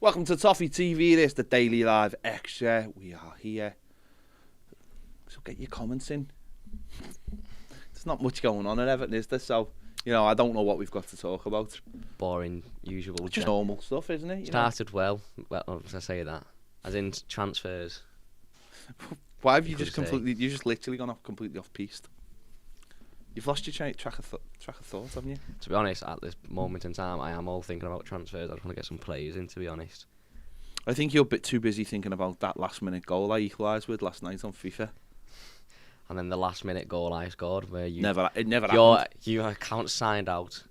Welcome to Toffee TV. This is the Daily Live Extra. We are here. So get your comments in. There's not much going on at Everton, is there? So, I don't know what we've got to talk about. Boring, usual. Just normal stuff, isn't it? Started well, as I say that. As in transfers. Why have you just literally gone off completely off piste? You've lost your track of thought, haven't you? To be honest, at this moment in time, I am all thinking about transfers. I just want to get some players in, to be honest. I think you're a bit too busy thinking about that last-minute goal I equalised with last night on FIFA. And then the last-minute goal I scored, where it never happened. Your account signed out.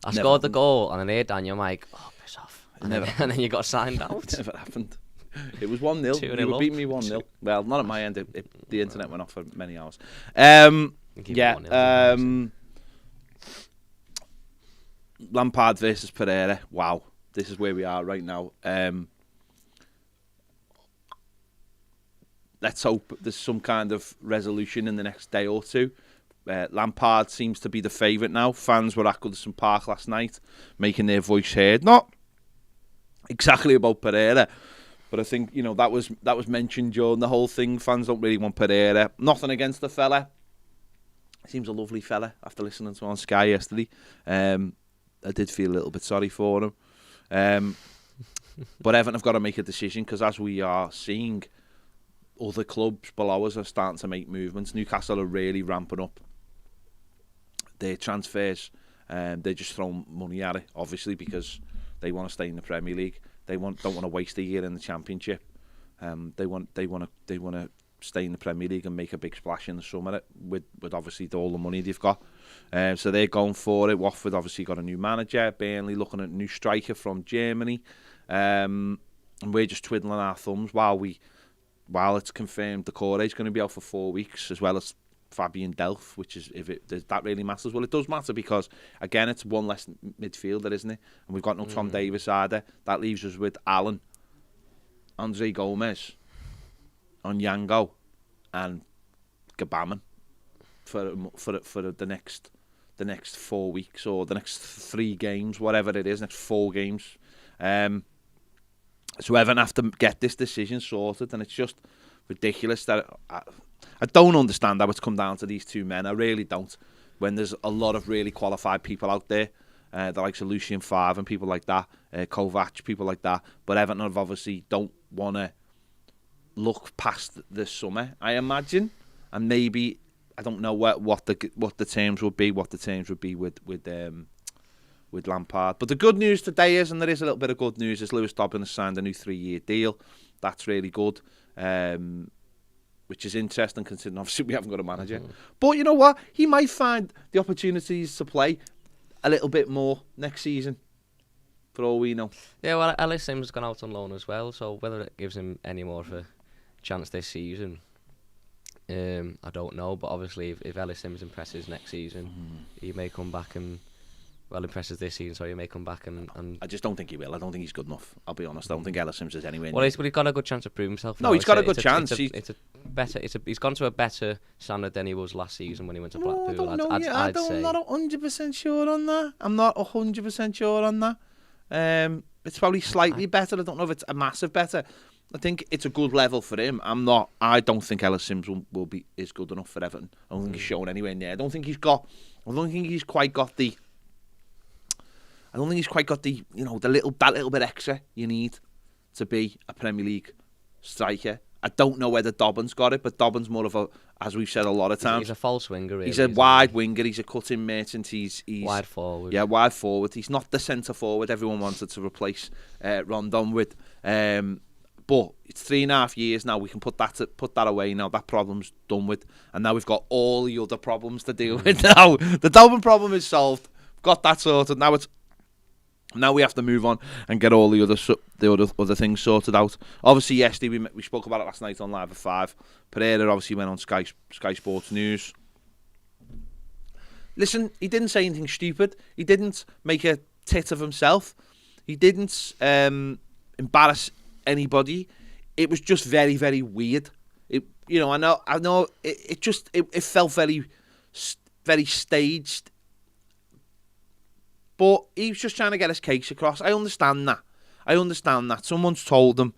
I Never scored happened. the goal, and then here, Dan, you're like, oh, piss off. And then you got signed out. It never happened. It was 1-0. You were beating me 1-0. Well, not at my end. The internet went off for many hours. Lampard versus Pereira. Wow, this is where we are right now. Let's hope there's some kind of resolution in the next day or two. Lampard seems to be the favourite now. Fans were at Goodison Park last night, making their voice heard. Not exactly about Pereira, but I think that was mentioned during the whole thing. Fans don't really want Pereira. Nothing against the fella. Seems a lovely fella after listening to him on Sky yesterday. I did feel a little bit sorry for him. But Everton have got to make a decision because as we are seeing, other clubs below us are starting to make movements. Newcastle are really ramping up their transfers. They're just throwing money at it, obviously, because they want to stay in the Premier League. They don't want to waste a year in the Championship. They want to stay in the Premier League and make a big splash in the summer with obviously all the money they've got. So they're going for it. Watford obviously got a new manager. Burnley looking at a new striker from Germany. And we're just twiddling our thumbs while it's confirmed Decore is going to be out for 4 weeks, as well as Fabian Delph, which is, does that really matters? Well, it does matter because, again, it's one less midfielder, isn't it? And we've got no Tom Davis either. That leaves us with Allen, Andre Gomez, Onyango and Gabaman for the next 4 weeks or the next 3 games, whatever it is, next 4 games. So Everton have to get this decision sorted, and it's just ridiculous that I don't understand how it's come down to these 2 men. I really don't. When there's a lot of really qualified people out there, the likes of Lucien Favre and people like that, Kovac, people like that, but Everton have obviously don't want to look past the summer, I imagine, and maybe I don't know what the terms would be, with Lampard. But the good news today is, and there is a little bit of good news, is Lewis Dobbin has signed a new 3-year deal. That's really good, which is interesting considering obviously we haven't got a manager. But you know what? He might find the opportunities to play a little bit more next season, for all we know. Yeah, well, Ellis Sims has gone out on loan as well, so whether it gives him any more of a chance this season, I don't know. But obviously, if Ellis Sims impresses next season, he may come back and impresses this season, so he may come back and I just don't think he will. I don't think he's good enough. I'll be honest. I don't think Ellis Sims is anywhere. Well, he's got a good chance to prove himself. No, he's got a good chance. He's gone to a better standard than he was last season when he went to Blackpool. I'm not 100% sure on that. I'm not 100% sure on that. It's probably slightly better. I don't know if it's a massive better. I think it's a good level for him. I don't think Ellis Sims is good enough for Everton. I don't think he's shown anywhere near. I don't think he's quite got the that little bit extra you need to be a Premier League striker. I don't know whether Dobbin's got it, but Dobbin's more of a, as we've said a lot of times, he's a false winger. Really, he's a wide winger. He's a cutting merchant. He's wide forward. Yeah, wide forward. He's not the centre forward everyone wanted to replace Rondon with. But it's 3.5 years now. We can put that away now. That problem's done with, and now we've got all the other problems to deal with. Now the Dobbin problem is solved. Got that sorted. Now we have to move on and get all the other things sorted out. Obviously, yesterday we spoke about it last night on Live at 5. Pereira obviously went on Sky Sports News. Listen, he didn't say anything stupid. He didn't make a tit of himself. He didn't embarrass anybody. It was just very, very weird. I know. It felt very, very staged. But he was just trying to get his case across. I understand that. I understand that. Someone's told them,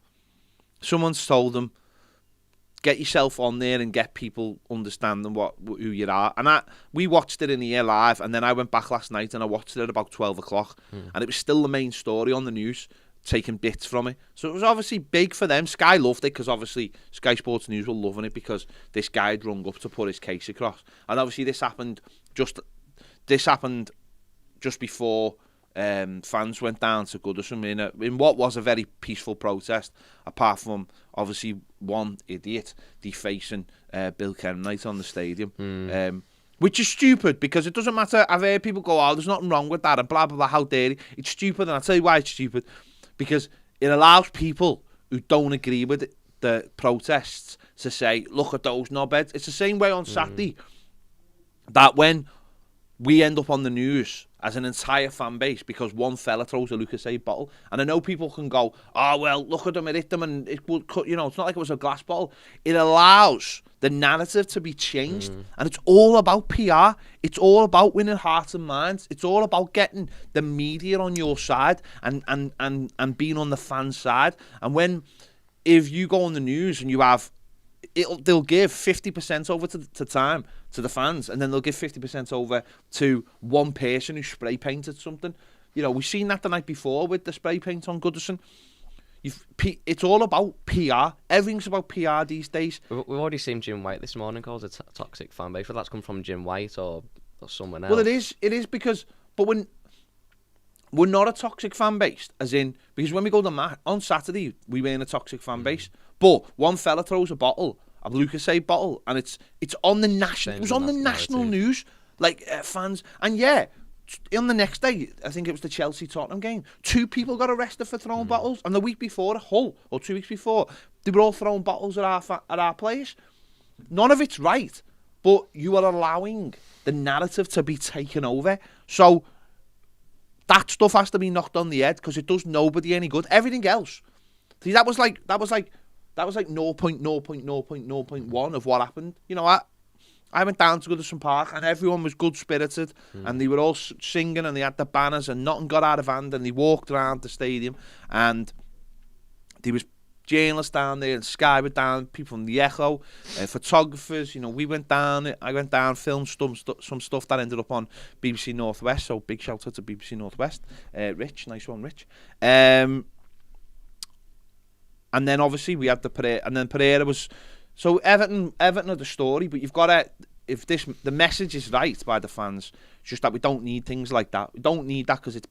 get yourself on there and get people understanding who you are. And we watched it in here live, and then I went back last night and I watched it at about 12 o'clock, and it was still the main story on the news, taking bits from it. So it was obviously big for them. Sky loved it, because obviously Sky Sports News were loving it, because this guy had rung up to put his case across. And obviously this happened just before fans went down to Goodison in what was a very peaceful protest, apart from obviously one idiot defacing Bill Kenwright on the stadium, which is stupid, because it doesn't matter. I've heard people go, oh, there's nothing wrong with that, and blah blah blah, how dare he. It's stupid, and I'll tell you why it's stupid, because it allows people who don't agree with the protests to say, look at those knobheads. It's the same way on Saturday, that when we end up on the news as an entire fan base because one fella throws a Lucozade bottle, and I know people can go, oh, well, look at them, it hit them, and it would cut, it's not like it was a glass bottle. It allows the narrative to be changed, and it's all about PR. It's all about winning hearts and minds. It's all about getting the media on your side and being on the fan side. And if you go on the news and you have, they'll give 50% over to time to the fans, and then they'll give 50% over to one person who spray painted something. We've seen that the night before with the spray paint on Goodison. It's all about PR. Everything's about PR these days. We've already seen Jim White this morning called a toxic fan base. Whether that's come from Jim White or someone else. Well, it is because, but when we're not a toxic fan base, as in, because when we go to match on Saturday, we were in a toxic fan base. But one fella throws a Lucozade bottle, and it's on the national. It was on the national news, fans, and on the next day, I think it was the Chelsea-Tottenham game, 2 people got arrested for throwing bottles, and the week before, at Hull, or 2 weeks before, they were all throwing bottles at our players. None of it's right, but you are allowing the narrative to be taken over. So that stuff has to be knocked on the head, because it does nobody any good. Everything else, see, that was like 0.0.0.0.1 of what happened. I went down to Goodison Park, and everyone was good-spirited, and they were all singing, and they had the banners, and nothing got out of hand, and they walked around the stadium, and there was journalists down there, and Sky were down, people from the Echo, photographers. We went down. I went down, filmed some stuff that ended up on BBC Northwest. So big shout out to BBC Northwest. Rich, nice one, Rich. And then obviously we had the Pereira, and then Pereira was. So Everton are the story, but you've got to, the message is right by the fans, it's just that we don't need things like that. We don't need that, because it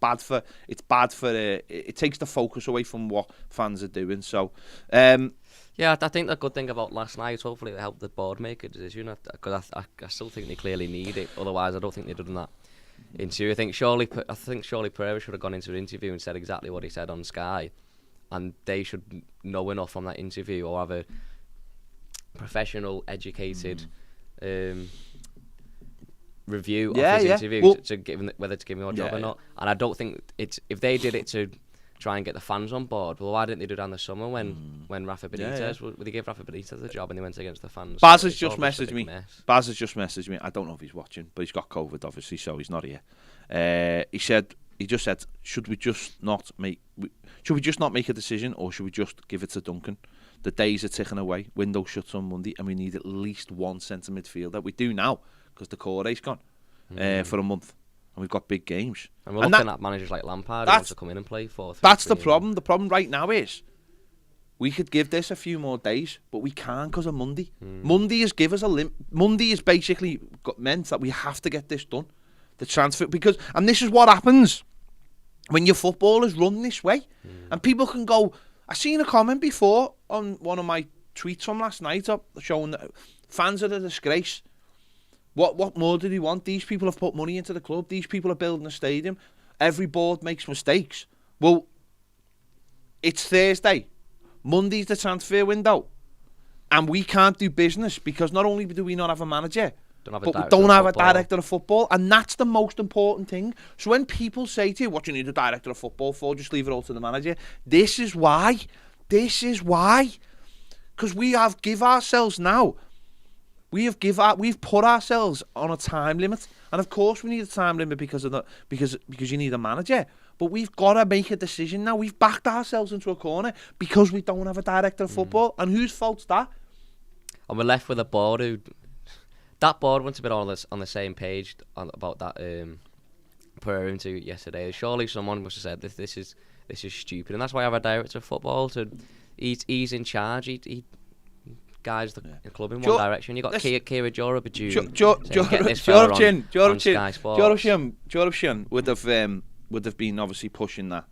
takes the focus away from what fans are doing. So, I think the good thing about last night, hopefully it helped the board make a decision, because I still think they clearly need it. Otherwise, I don't think they'd have done that interview. I think surely Pereira should have gone into an interview and said exactly what he said on Sky, and they should know enough from that interview, or have a professional, educated review of his interview to give him, whether to give him a job or not. And I don't think if they did it to try and get the fans on board, well, why didn't they do it down the summer when Rafa Benitez, well, they gave Rafa Benitez the job and they went against the fans? Baz has just messaged me. I don't know if he's watching, but he's got COVID, obviously, so he's not here. He just said, should we just not make a decision, or should we just give it to Duncan? The days are ticking away. Window shuts on Monday, and we need at least one centre midfielder. We do now, because the Core's gone for a month, and we've got big games. And we're looking at managers like Lampard who wants to come in and play 4-3-3. That's the problem. The problem right now is we could give this a few more days, but we can't because of Monday. Monday is Monday is basically meant that we have to get this done. The transfer, and this is what happens when your footballers run this way, and people can go. I seen a comment before on one of my tweets from last night showing that fans are a disgrace. What more do they want? These people have put money into the club. These people are building a stadium. Every board makes mistakes. Well, it's Thursday. Monday's the transfer window. And we can't do business because not only do we not have a manager, but we don't have a director of football. And that's the most important thing. So when people say to you, what do you need a director of football for? Just leave it all to the manager. This is why. Because we have give ourselves now. We've put ourselves on a time limit. And of course we need a time limit because you need a manager. but we've got to make a decision now. We've backed ourselves into a corner because we don't have a director of football. And whose fault's that? And we're left with a board who... That board went to be on the same page about that Pereira interview yesterday. Surely someone must have said this is stupid, and that's why I have a director of football. He's in charge. He guides the club in one direction. You got Kira Jordan would have been obviously pushing that.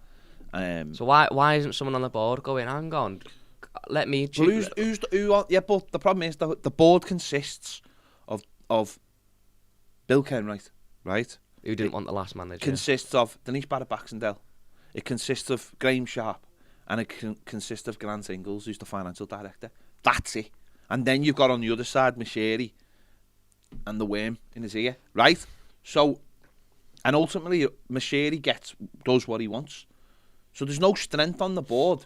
So why isn't someone on the board going, hang on, let me choose? Well, but the problem is the board consists of Bill Kenwright, right? Who didn't want the last manager? Consists of Denise Barrett-Baxendale. It consists of Graham Sharp, and it consists of Grant Ingles, who's the financial director. That's it. And then you've got on the other side Machete and the worm in his ear, right? So, and ultimately Machete does what he wants. So there's no strength on the board.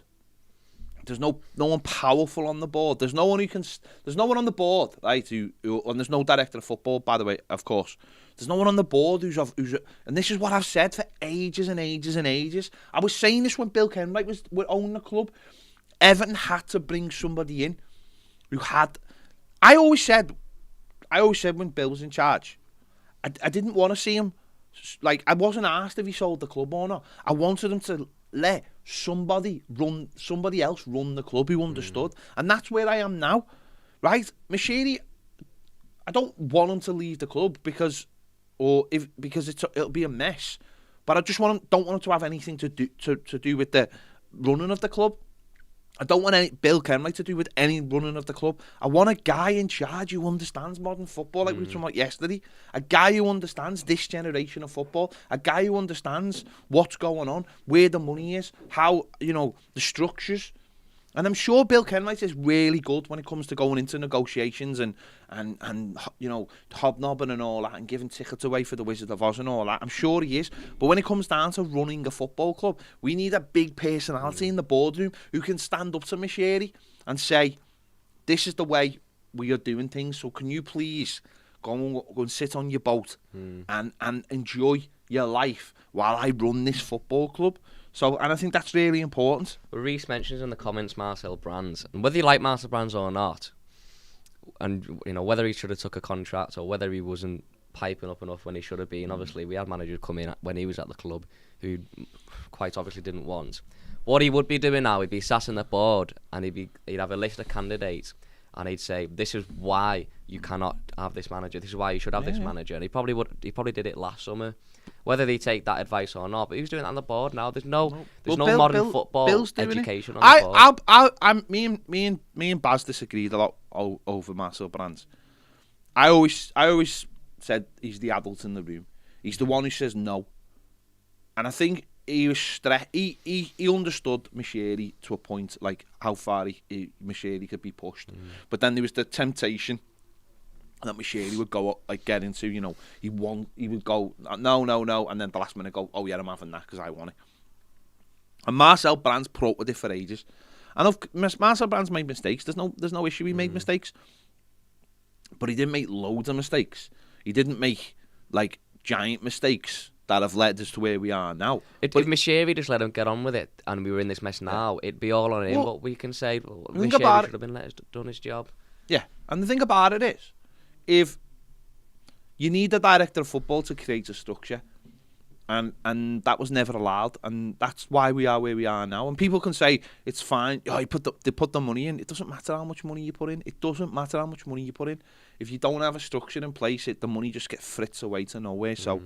There's no one powerful on the board. There's no one on the board, right? And there's no director of football, by the way, of course. There's no one on the board who's and this is what I've said for ages and ages and ages. I was saying this when Bill Kenwright was owning the club. Everton had to bring somebody in who had. I always said when Bill was in charge, I didn't want to see him. Like, I wasn't asked if he sold the club or not. I wanted him to let somebody else run the club who understood. And that's where I am now, right? Machete, I don't want him to leave the club because it'll be a mess. But I just don't want him to have anything to do with the running of the club. I don't want Bill Kenwright to do with any running of the club. I want a guy in charge who understands modern football, like we were talking about yesterday. A guy who understands this generation of football. A guy who understands what's going on, where the money is, how, the structures. And I'm sure Bill Kenwright is really good when it comes to going into negotiations and hobnobbing and all that and giving tickets away for the Wizard of Oz and all that. I'm sure he is. But when it comes down to running a football club, we need a big personality in the boardroom who can stand up to Machete and say, this is the way we are doing things. So can you please go and sit on your boat and enjoy your life while I run this football club? So, and I think that's really important. Reece mentions in the comments Marcel Brands, and whether you like Marcel Brands or not, and whether he should have took a contract or whether he wasn't piping up enough when he should have been. Obviously, we had managers come in when he was at the club who quite obviously didn't want. What he would be doing now, he'd be sat on the board and he'd have a list of candidates, and he'd say, "This is why you cannot have this manager. This is why you should have this manager." And he probably did it last summer. Whether they take that advice or not, but who's doing that on the board now? There's no modern football education on the board. Me and Baz disagreed a lot over Marcel Brands. I always said he's the adult in the room. He's the one who says no, and I think he was he understood Machete to a point, like how far Machete could be pushed. But then there was the temptation that Machete would go get into, he would go no, and then the last minute go, oh yeah, I'm having that because I want it. And Marcel Brands put up with it for ages, and Marcel Brands made mistakes. There's no issue. He made mistakes, but he didn't make loads of mistakes. He didn't make giant mistakes that have led us to where we are now. If Machete just let him get on with it, and we were in this mess now, it'd be all on him. But we can say, Machete should have been done his job. Yeah, and the thing about it is, if you need a director of football to create a structure, and that was never allowed, and that's why we are where we are now. And people can say it's fine. They put the money in. It doesn't matter how much money you put in. It doesn't matter how much money you put in. If you don't have a structure in place, the money just gets fritz away to nowhere. So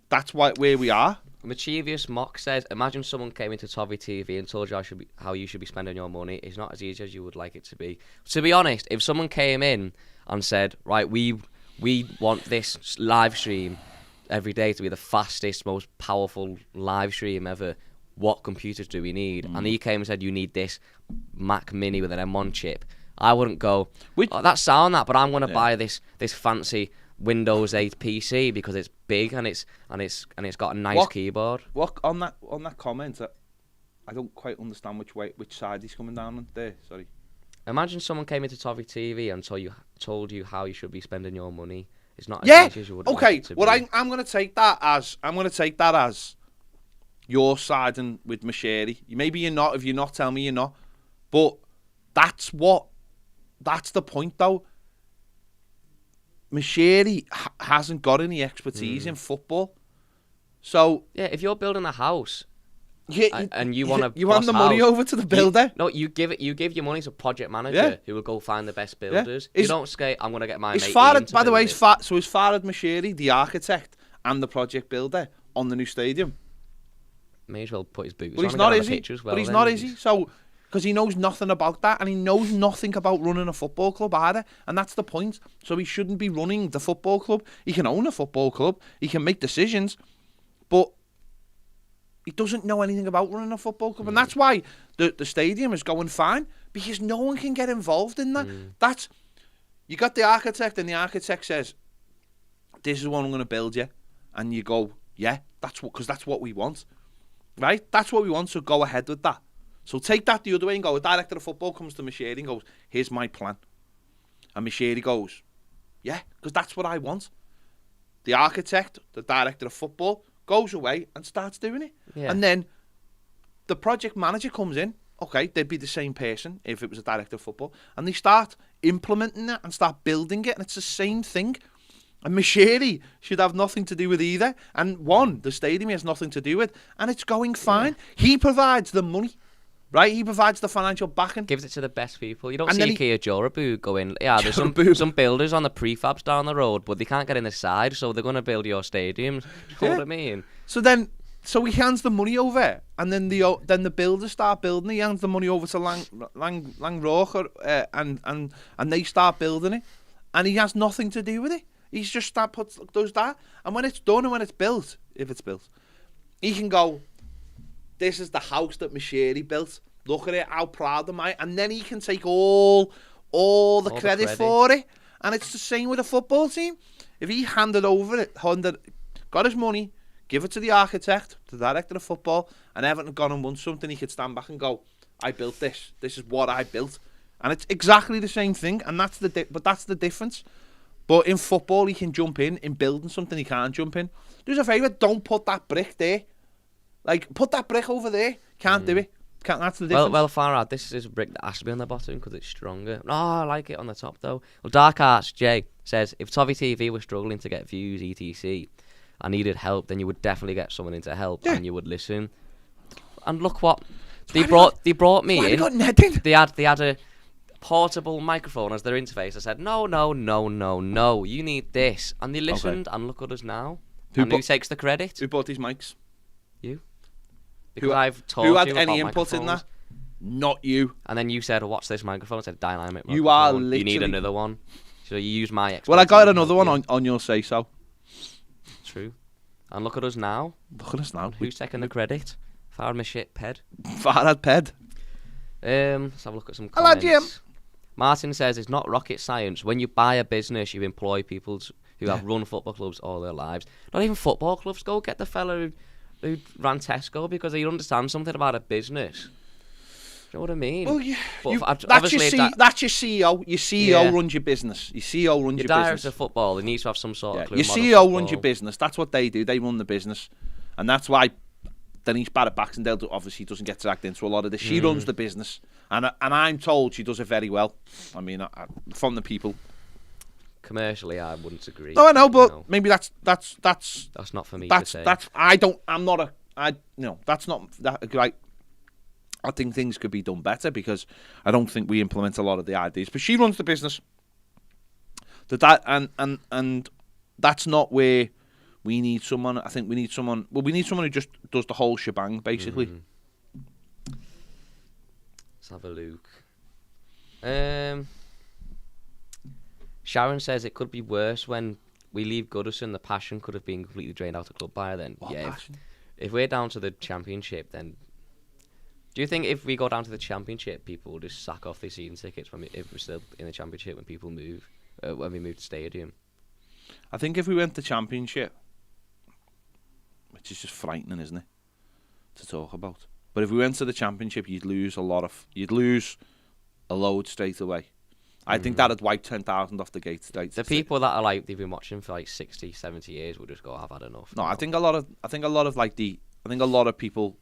that's where we are. Mischievous Mock says, imagine someone came into Toffee TV and told you how you should be spending your money. It's not as easy as you would like it to be. To be honest, if someone came in and said, right, we want this live stream every day to be the fastest, most powerful live stream ever, what computers do we need? And he came and said, you need this Mac Mini with an M1 chip. I wouldn't go, that's sound that, but I'm going to buy this fancy Windows 8 PC because it's big and it's got a nice keyboard. What on that comment? I don't quite understand which side he's coming down on there. Sorry. Imagine someone came into Toffee TV and told you how you should be spending your money. It's not as easy as you would like it to be. Well, I'm going to take that as you're siding with Machete. Maybe you're not. If you're not, tell me you're not. But that's the point, though. Machete hasn't got any expertise in football. So yeah, if you're building a house, and you want the money over to the builder. You give your money to project manager who will go find the best builders. You don't say, I'm going to get my mate By the way, as far as Machete, the architect and the project builder on the new stadium, may as well put his boots but on. He's not, is he? Well, but he's not, is he? So, because he knows nothing about that, and he knows nothing about running a football club either, and that's the point. So he shouldn't be running the football club. He can own a football club. He can make decisions, but he doesn't know anything about running a football club, and that's why the stadium is going fine, because no one can get involved in that. You got the architect, and the architect says, "This is what I'm going to build you," and you go, "Yeah, because that's what we want, right? That's what we want. So go ahead with that." So take that the other way and go. A director of football comes to Machete and goes, "Here's my plan," and Machete goes, "Yeah, because that's what I want." The architect, the director of football, goes away and starts doing it. Yeah. And then the project manager comes in. Okay, they'd be the same person if it was a director of football. And they start implementing it and start building it. And it's the same thing. And Machete should have nothing to do with either. And the stadium has nothing to do with. And it's going fine. Yeah. He provides the money. Right, he provides the financial backing. Gives it to the best people. You don't see Kia Jorabu go in. Yeah, there's some builders on the prefabs down the road, but they can't get in the side, so they're going to build your stadiums. You know what I mean? So he hands the money over, and then the builders start building. He hands the money over to Langroch, and they start building it, and he has nothing to do with it. He's just does that, and when it's done and when it's built, if it's built, he can go, "This is the house that Machete built. Look at it, how proud am I?" And then he can take all the credit for it. And it's the same with a football team. If he got his money, give it to the architect, the director of football, and Everton gone and won something, he could stand back and go, "I built this. This is what I built." And it's exactly the same thing, and that's the difference. But in football, he can jump in building something he can't jump in. Do us a favour, don't put that brick there. Like, put that brick over there. Can't do it. That's the difference. Well, Farad, this is a brick that has to be on the bottom because it's stronger. Oh, I like it on the top, though. Well, Dark Arts Jay says, if Toffee TV was struggling to get views, etc., I needed help, then you would definitely get someone in to help, and you would listen. And look what they brought me in. They had a portable microphone as their interface. I said, no, you need this, and they listened. And look at us now. Who takes the credit? Who bought these mics? You. Because I've told you about microphones. Who had any input in that? Not you. And then you said, "What's this microphone?" I said, "Dynamic microphone." You are literally... You need another one. So you use my expertise. Well, I got another one on your say-so. True. And look at us now. Look at us now. Who's taking the credit? Farad Machete Ped. Farad Ped. Let's have a look at some comments. Hello, Jim. Martin says, it's not rocket science. When you buy a business, you employ people who have run football clubs all their lives. Not even football clubs. Go get the fella who ran Tesco because he understands something about a business. Do you know what I mean? Well, that's your CEO. Your CEO runs your business. Your CEO runs your business. Your director of football, he needs to have some sort of clue. Your CEO runs your business. That's what they do. They run the business. And that's why Denise Barrett-Baxendale obviously doesn't get dragged into a lot of this. She runs the business. And I'm told she does it very well. I mean, from the people. Commercially, I wouldn't agree. No, I know, but maybe that's not for me to say. That's not that right. I think things could be done better because I don't think we implement a lot of the ideas. But she runs the business. And that's not where we need someone. I think we need someone. Well, we need someone who just does the whole shebang, basically. Let's have a look. Sharon says it could be worse when we leave Goodison. The passion could have been completely drained out of the club by then. What passion? If we're down to the Championship, then do you think if we go down to the Championship, people will just sack off their season tickets if we're still in the Championship when people move, when we move to stadium? I think if we went to Championship, which is just frightening, isn't it, to talk about. But if we went to the Championship, you'd lose a load straight away. I think that'd wipe 10,000 off the gate straight. The people that are like they've been watching for like 60, 70 years will just go, I've had enough. No, I think a lot of like the I think a lot of people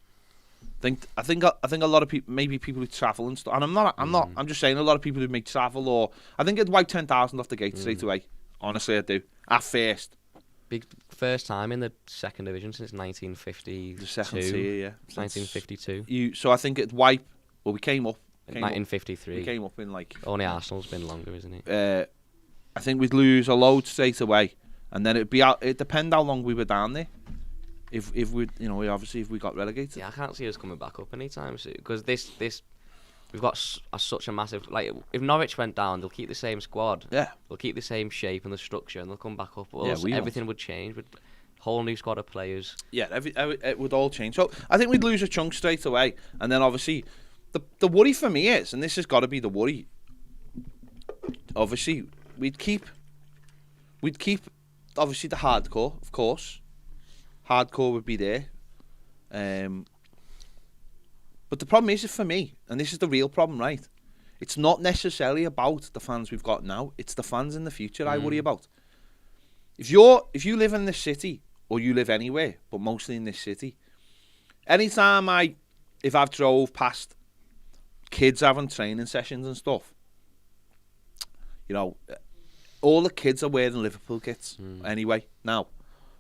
I think a lot of people, maybe people who travel and stuff, and I'm just saying a lot of people who make travel, or I think it'd wipe 10,000 off the gate straight away. Honestly, I do. At first. Big first time in the second division since 1952. The second tier, yeah. 1952. So I think it'd wipe. Well, we came up. 1953. We came up in like. Only Arsenal's been longer, isn't it? I think we'd lose a load straight away, and then it'd be out. It depends how long we were down there. If we, obviously if we got relegated. Yeah, I can't see us coming back up anytime soon, because this we've got such a massive, like, if Norwich went down, they'll keep the same squad. Yeah. They'll keep the same shape and the structure, and they'll come back up. Well, Yeah, everything would change with whole new squad of players. Yeah, it would all change. So I think we'd lose a chunk straight away, and then obviously the worry for me is, and this has got to be the worry. Obviously, we'd keep obviously the hardcore, of course. Hardcore would be there. But the problem is, for me, and this is the real problem, right? It's not necessarily about the fans we've got now. It's the fans in the future I worry about. If you live in this city, or you live anywhere, but mostly in this city, anytime if I've drove past kids having training sessions and stuff, all the kids are wearing Liverpool kits anyway now.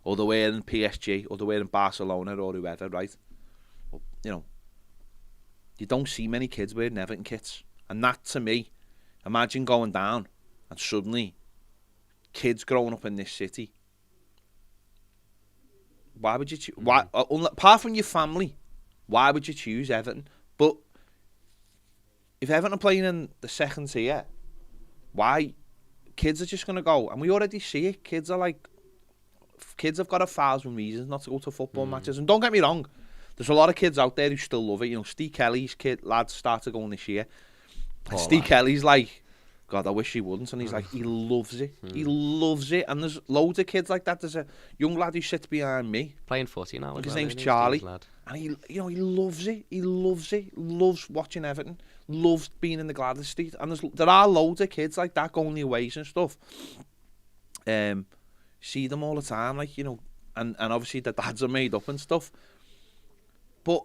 Or they're wearing PSG, or they're wearing Barcelona, or whoever, right? Well, you don't see many kids wearing Everton kits. And that, to me, imagine going down, and suddenly, kids growing up in this city, why would you choose? Apart from your family, why would you choose Everton? But if Everton are playing in the second tier, why? Kids are just going to go, and we already see it, kids have got 1,000 reasons not to go to football matches. And don't get me wrong, there's a lot of kids out there who still love it. Steve Kelly's lads started going this year. And Steve Kelly's like, God, I wish he wouldn't. And he's like, he loves it. He loves it. And there's loads of kids like that. There's a young lad who sits behind me. Playing footy now. His name's Charlie. And he loves it. He loves it. Loves watching Everton. Loves being in the Gladys Street. And there are loads of kids like that going the aways and stuff. See them all the time, and obviously the dads are made up and stuff. But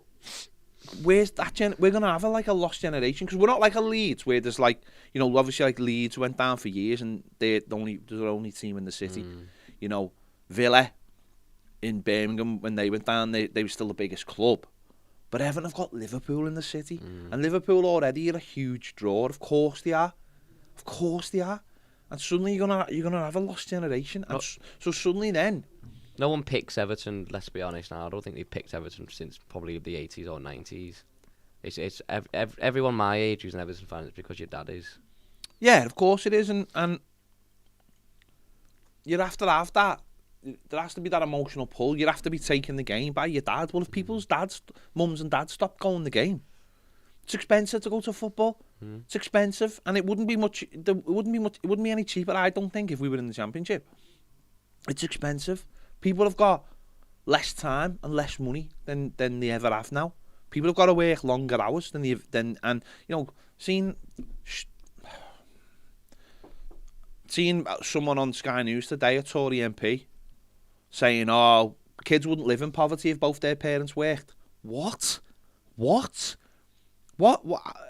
where's that we're going to have a lost generation, because we're not like a Leeds where there's obviously like Leeds went down for years and they're the only team in the city. Villa in Birmingham, when they went down, they were still the biggest club. But Everton have got Liverpool in the city, and Liverpool already are a huge draw. Of course they are. And suddenly you're gonna have a lost generation. And so suddenly then, no one picks Everton. Let's be honest now. I don't think they've picked Everton since probably the 80s or 90s. It's everyone my age who's an Everton fan is because your dad is. Yeah, of course it is, and you have to have that. There has to be that emotional pull. You have to be taking the game by your dad. Well, if people's mums and dads stop going the game, it's expensive to go to football. It's expensive, and it wouldn't be any cheaper, I don't think, if we were in the Championship. It's expensive. People have got less time and less money than they ever have now. People have got to work longer hours seeing someone on Sky News today, a Tory MP, saying, "Oh, kids wouldn't live in poverty if both their parents worked." What?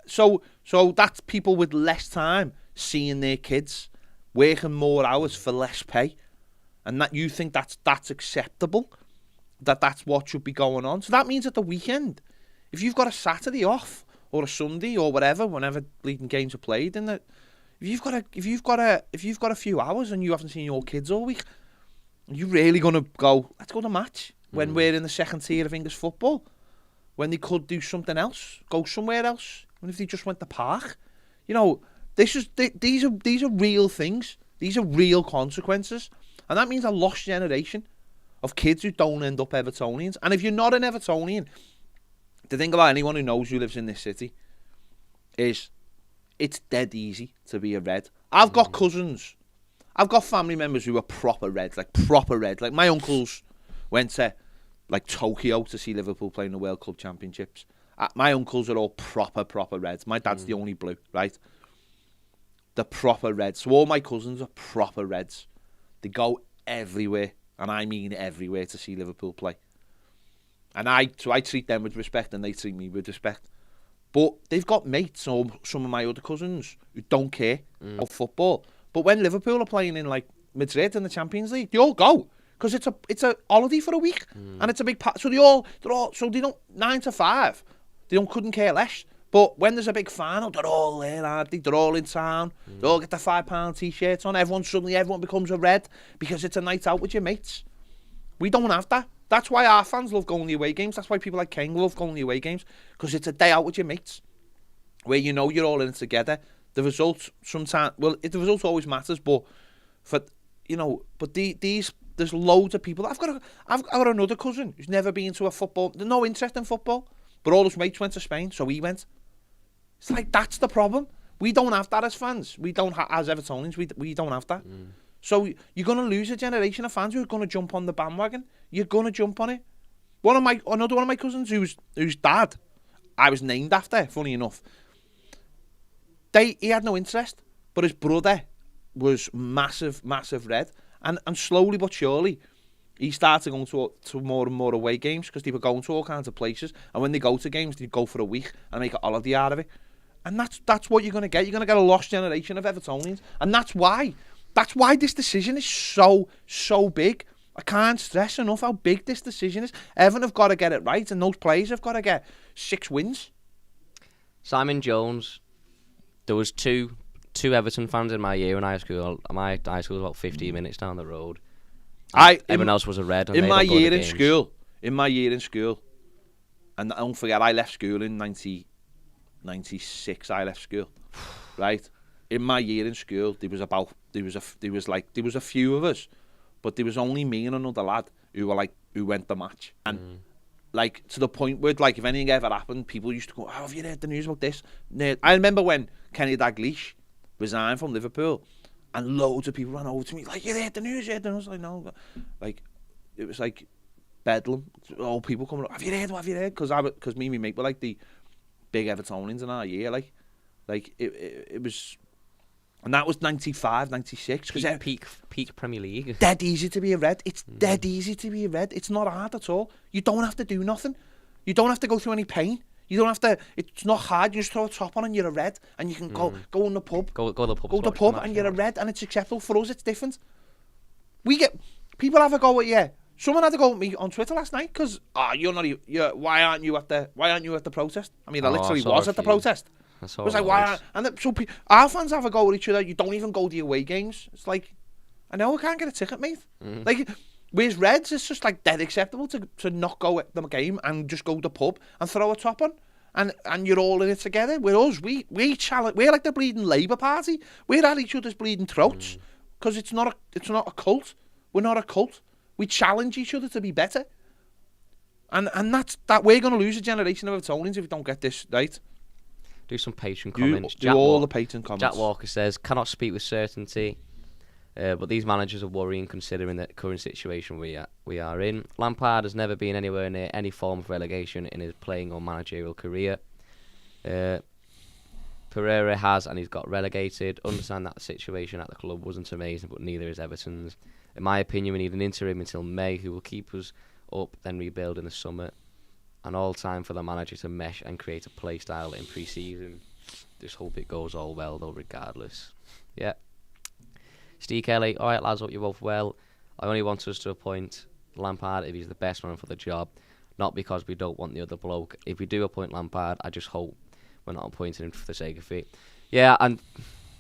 So that's people with less time seeing their kids working more hours for less pay, and that you think that's acceptable, that's what should be going on. So that means at the weekend, if you've got a Saturday off or a Sunday or whatever, whenever leading games are played, if you've got a few hours and you haven't seen your kids all week, are you really gonna go? Let's go to match when we're in the second tier of English football, when they could do something else, go somewhere else. What if they just went to park? These are real things. These are real consequences. And that means a lost generation of kids who don't end up Evertonians. And if you're not an Evertonian, the thing about anyone who knows who lives in this city is it's dead easy to be a Red. I've got cousins. I've got family members who are proper Reds, like proper Red. Like my uncles went to Tokyo to see Liverpool playing the World Club Championships. My uncles are all proper Reds. My dad's the only blue, right? The proper Reds. So all my cousins are proper Reds. They go everywhere, and I mean everywhere, to see Liverpool play. And I treat them with respect and they treat me with respect. But they've got mates, or some of my other cousins, who don't care about football. But when Liverpool are playing in like Madrid in the Champions League, they all go because it's a holiday for a week and it's a big part. So they don't 9 to 5. Couldn't care less. But when there's a big final, they're all there, aren't they? They're all in town. They all get the £5 t-shirts on. Everyone becomes a red because it's a night out with your mates. We don't have that. That's why our fans love going to the away games. That's why people like King love going to the away games, because it's a day out with your mates, where you know you're all in it together. The results sometimes, the result always matters, but there's loads of people. I've got another cousin who's never been to a football. There's no interest in football, but all his mates went to Spain, so he went. It's like that's the problem. We don't have that as fans. We don't as Evertonians. We don't have that. So you're going to lose a generation of fans who are going to jump on the bandwagon. You're going to jump on it. Another one of my cousins whose dad I was named after, funny enough. He had no interest, but his brother was massive red. And slowly but surely, he started going to more and more away games because they were going to all kinds of places. And when they go to games, they go for a week and make a holiday out of it. And that's what you're going to get. You're going to get a lost generation of Evertonians. And that's why this decision is so big. I can't stress enough how big this decision is. Everton have got to get it right, and those players have got to get 6 wins. Simon Jones, there was two Everton fans in my year in high school. My high school was about 15 minutes down the road. Everyone else was a red. In my year in school, and don't forget, I left school in 1996. I left school, right? In my year in school, there was a few of us, but there was only me and another lad who went the match, and like to the point where like if anything ever happened, people used to go, "Oh, have you heard the news about this?" I remember when Kenny Dalglish resigned from Liverpool, and loads of people ran over to me like, "You heard the news?" And I was like, "No," like it was like bedlam. All people coming up, "Have you heard? What have you heard?" Because me and my mate were like the big Evertonians in our year, like it was. And that was 95, 96. Peak Premier League. Dead easy to be a red. It's dead easy to be a red. It's not hard at all. You don't have to do nothing. You don't have to go through any pain. You don't have to. It's not hard. You just throw a top on and you're a red, and you can go in the pub. Go to the pub. Go to the pub and you're a red, and it's acceptable. For us, it's different. We get people have a go at you. Someone had a go at me on Twitter last night because why aren't you at the protest? I mean, I literally was at the protest. It was like, why? Our fans have a go at each other. You don't even go to the away games. It's like, I know I can't get a ticket, mate. Like, whereas Reds, it's just like dead acceptable to not go at the game and just go to the pub and throw a top on, and you're all in it together. With us, we challenge. We're like the bleeding Labour Party. We're at each other's bleeding throats because it's not a cult. We're not a cult. We challenge each other to be better, and that's that. We're going to lose a generation of Evertonians if we don't get this right. Do some patron comments. Do all the patron comments. Jack Walker says, cannot speak with certainty, but these managers are worrying considering the current situation we are in. Lampard has never been anywhere near any form of relegation in his playing or managerial career. Pereira has, and he's got relegated. Understand that the situation at the club wasn't amazing, but neither is Everton's. In my opinion, we need an interim until May who will keep us up, then rebuild in the summer. And all time for the manager to mesh and create a play style in pre-season. Just hope it goes all well though, regardless. Yeah. Steve Kelly, alright lads, hope you're both well. I only want us to appoint Lampard if he's the best man for the job, not because we don't want the other bloke. If we do appoint Lampard, I just hope we're not appointing him for the sake of it. Yeah, and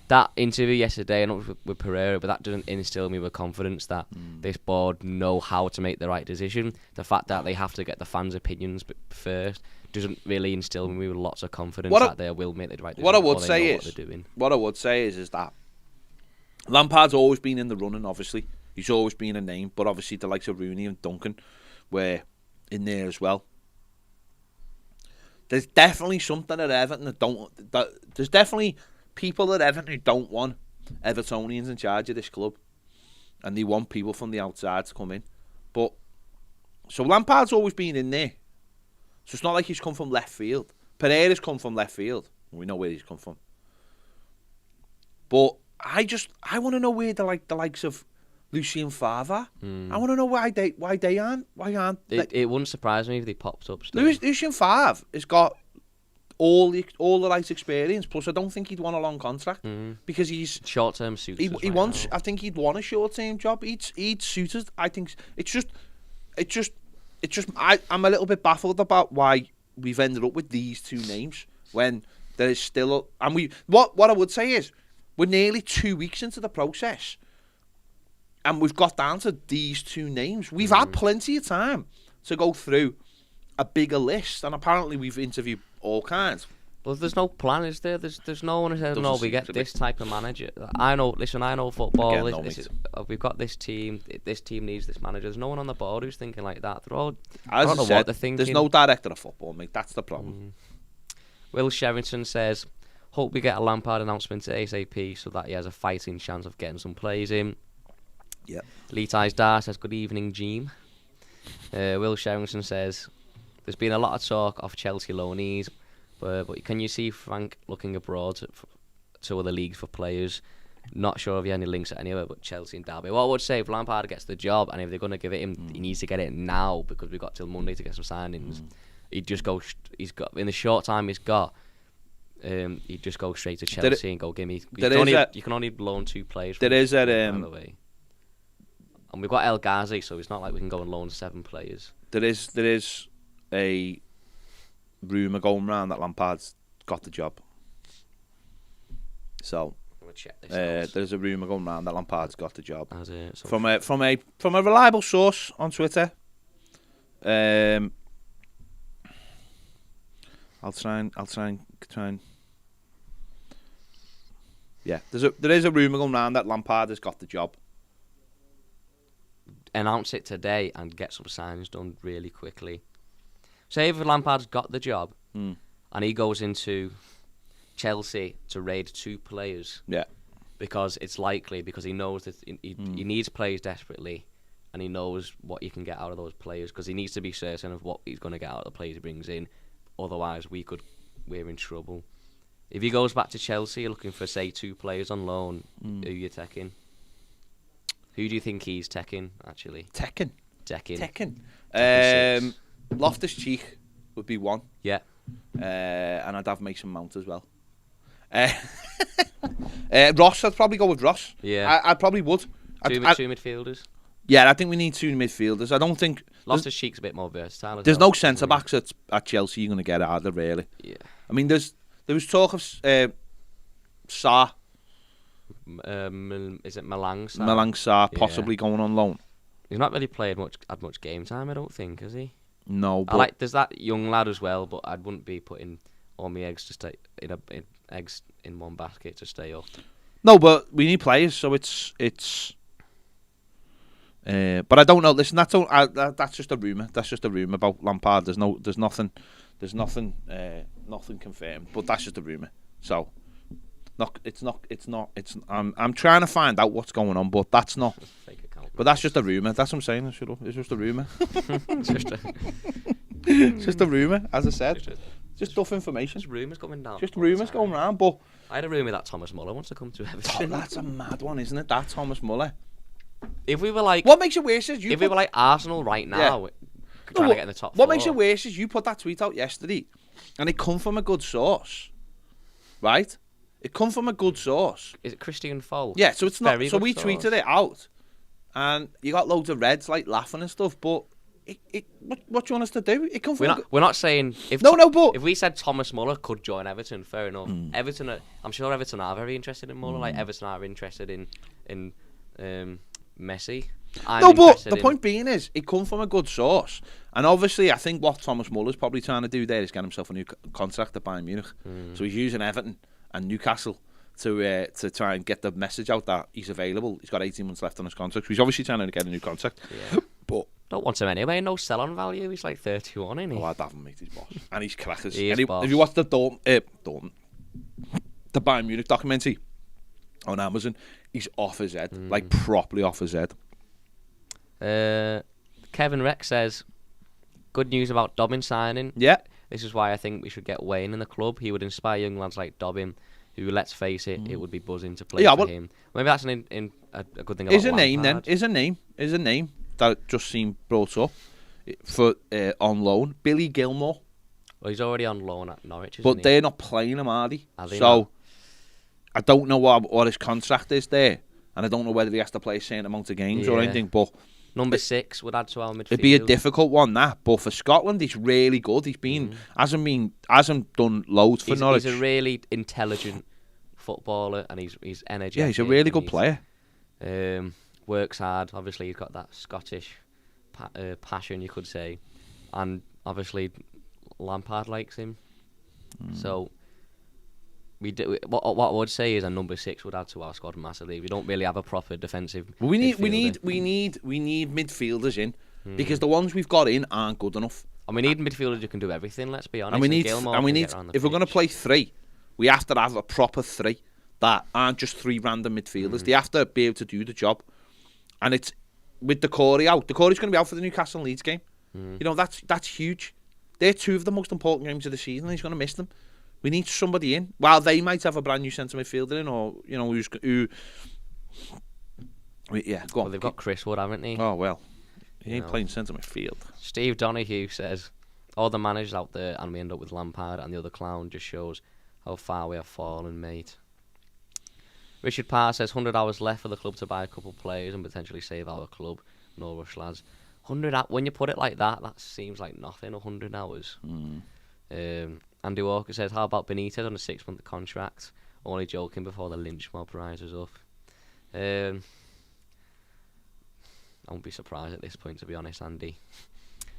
that interview yesterday, not with Pereira, but that doesn't instill me with confidence that this board know how to make the right decision. The fact that they have to get the fans' opinions first doesn't really instill me with lots of confidence that they will make the right decision. What I would say is that Lampard's always been in the running, obviously. He's always been a name, but obviously the likes of Rooney and Duncan were in there as well. There's definitely something at Everton there's definitely people at Everton who don't want Evertonians in charge of this club, and they want people from the outside to come in. But so Lampard's always been in there, so it's not like he's come from left field. Pereira's come from left field. We know where he's come from. But I want to know where the likes of Lucien Favre. I want to know why they aren't. It wouldn't surprise me if they popped up still. Lucien Favre has got all the right experience. Plus, I don't think he'd want a long contract because he's short-term suits. He wants. I think he'd want a short-term job. He'd suited. I think it's just. I'm a little bit baffled about why we've ended up with these two names when there is still what I would say is we're nearly 2 weeks into the process and we've got down to these two names. We've had plenty of time to go through a bigger list, and apparently we've interviewed all kinds. But there's no plan, is there? There's no one who says, no, we get this type of manager. I know football. Again, we've got this team. This team needs this manager. There's no one on the board who's thinking like that. They're all, I don't know what they're thinking. There's no director of football, mate. That's the problem. Will Sherrington says, hope we get a Lampard announcement to ASAP so that he has a fighting chance of getting some plays in. Yeah. Lee Ties Dar says, good evening, Jeem. Will Sherrington says, there's been a lot of talk of Chelsea loanees. But can you see Frank looking abroad to other leagues for players? Not sure if he had any links at anywhere but Chelsea and Derby. Well, I would say if Lampard gets the job and if they're going to give it him, he needs to get it now because we've got till Monday to get some signings. He'd just go. He's got in the short time he's got. He'd just go straight to Chelsea and go give me. You can only loan 2 players. By the way. And we've got El Ghazi, so it's not like we can go and loan 7 players. There is a rumour going around that Lampard's got the job. So there's a rumour going around that Lampard's got the job from a reliable source on Twitter. I'll try and. Yeah, there is a rumour going around that Lampard has got the job. Announce it today and get some signings done really quickly. Say if Lampard's got the job and he goes into Chelsea to raid 2 players. Yeah. Because it's likely, because he knows that he needs players desperately and he knows what you can get out of those players because he needs to be certain of what he's going to get out of the players he brings in. Otherwise, we're in trouble. If he goes back to Chelsea looking for, say, 2 players on loan, who are you taking? Who do you think he's taking, actually? Tekken. Loftus-Cheek would be one. Yeah. And I'd have Mason Mount as well. Ross, I'd probably go with Ross. Yeah. I probably would. Two midfielders. Yeah, I think we need 2 midfielders. I don't think Loftus-Cheek's a bit more versatile. There's no centre backs at Chelsea you're going to get out of really. Yeah. I mean, there was talk of Sarr. Is it Malang Sarr? Malang Sarr possibly going on loan. He's not really had much game time, I don't think, has he? No, but there's that young lad as well, but I wouldn't be putting all my eggs to stay eggs in one basket to stay up. No, but we need players, so it's. But I don't know. Listen, that's just a rumor. That's just a rumor about Lampard. There's nothing confirmed. But that's just a rumor. So, I'm trying to find out what's going on, but that's not. Fake account. But that's just a rumor. That's what I'm saying. It's just a rumor. It's just a rumor, as I said. Just duff information. Just rumours going down. Just rumours going around. But I had a rumour that Thomas Muller wants to come to Everton. That's a mad one, isn't it? That Thomas Muller. If we were like, what makes it worse is we were like Arsenal right now, trying to get in the top 4. What makes it worse is you put that tweet out yesterday, and it come from a good source, right? It come from a good source. Is it Christian Fowl? Yeah, so it's not. Very so we source. tweeted it out, and you got loads of Reds like laughing and stuff. But what do you want us to do? It come from. We're not saying if but if we said Thomas Muller could join Everton, fair enough. Everton, I'm sure Everton are very interested in Muller. Like Everton are interested in Messi. But the point being is, it come from a good source, and obviously, I think what Thomas Muller's probably trying to do there is get himself a new contract at Bayern Munich. So he's using Everton and Newcastle to try and get the message out that he's available. He's got 18 months left on his contract. So he's obviously trying to get a new contract. Yeah. But don't want him anyway. No sell-on value. He's like 31, isn't he? Oh, I'd have him, mate. He's boss, and he's crackers. He is boss. If you watch the the Bayern Munich documentary on Amazon, he's off his head, like properly off his head. Kevin Rex says, good news about Dobbin signing. Yeah. This is why I think we should get Wayne in the club. He would inspire young lads like Dobbin, who, let's face it, it would be buzzing to play for him. Maybe that's a good thing about Is a name then? Is a name that just seemed brought up for on loan. Billy Gilmore. Well, he's already on loan at Norwich, isn't but they're not playing him, are they? Are they so not? I don't know what his contract is there, and I don't know whether he has to play a certain amount of games or anything. But number 6 would add to our midfield. It'd be a difficult one, that. But for Scotland, he's really good. He's been hasn't done loads for Norwich. He's a really intelligent footballer, and he's energetic. Yeah, he's a really good player. Works hard. Obviously, he's got that Scottish passion, you could say, and obviously Lampard likes him. So what I would say is a number 6 would add to our squad massively. We don't really have a proper defensive. We need midfielders in because the ones we've got in aren't good enough. And we need midfielders who can do everything. Let's be honest. And we need if we're going to play 3, we have to have a proper 3 that aren't just 3 random midfielders. They have to be able to do the job. And it's with Decore out. Decore's going to be out for the Newcastle and Leeds game. You know, that's huge. They're 2 of the most important games of the season, and he's going to miss them. We need somebody in. While they might have a brand new centre midfielder in, or you know, yeah, go on. Well, they've got Chris Wood, haven't they? Oh well, he ain't playing centre midfield. Steve Donahue says, all the managers out there, and we end up with Lampard and the other clown, just shows how far we have fallen, mate. Richard Parr says 100 hours left for the club to buy a couple players and potentially save our club. No rush, lads. 100 when you put it like that seems like nothing. 100 hours. Andy Walker says, how about Benitez on a 6-month contract? Only joking before the lynch mob rises up. I won't be surprised at this point, to be honest, Andy.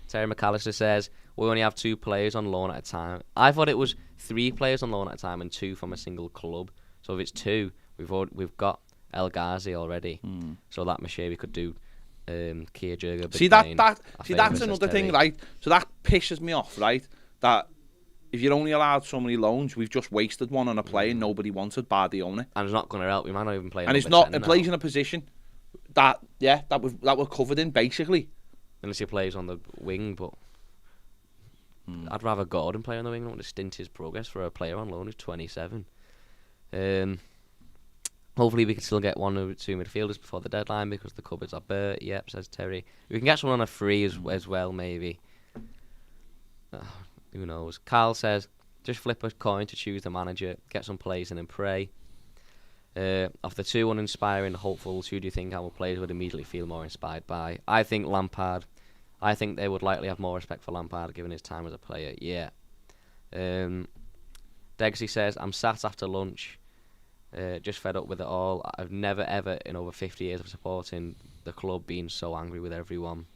Terry McAllister says, we only have 2 players on loan at a time. I thought it was 3 players on loan at a time and 2 from a single club. So if it's 2, we've got El Ghazi already. So that Machete could do Kia Jurga. See that's another thing, right? So that pisses me off, right? That if you're only allowed so many loans, we've just wasted one on a player nobody wanted, bar the owner. And it's not going to help. We might not even play. And it's not. It plays in a position that we're covered in basically. Unless he plays on the wing, but I'd rather Gordon play on the wing. I don't want to stint his progress for a player on loan who's 27. Hopefully we can still get 1 or 2 midfielders before the deadline because the cupboards are bare. Yep, says Terry. We can get someone on a free as well, maybe. Who knows? Carl says, just flip a coin to choose the manager, get some players in and pray. Of the 2 uninspiring hopefuls, who do you think our players would immediately feel more inspired by? I think Lampard. I think they would likely have more respect for Lampard given his time as a player. Yeah. Degsy says, I'm sat after lunch, just fed up with it all. I've never ever in over 50 years of supporting the club been so angry with everyone.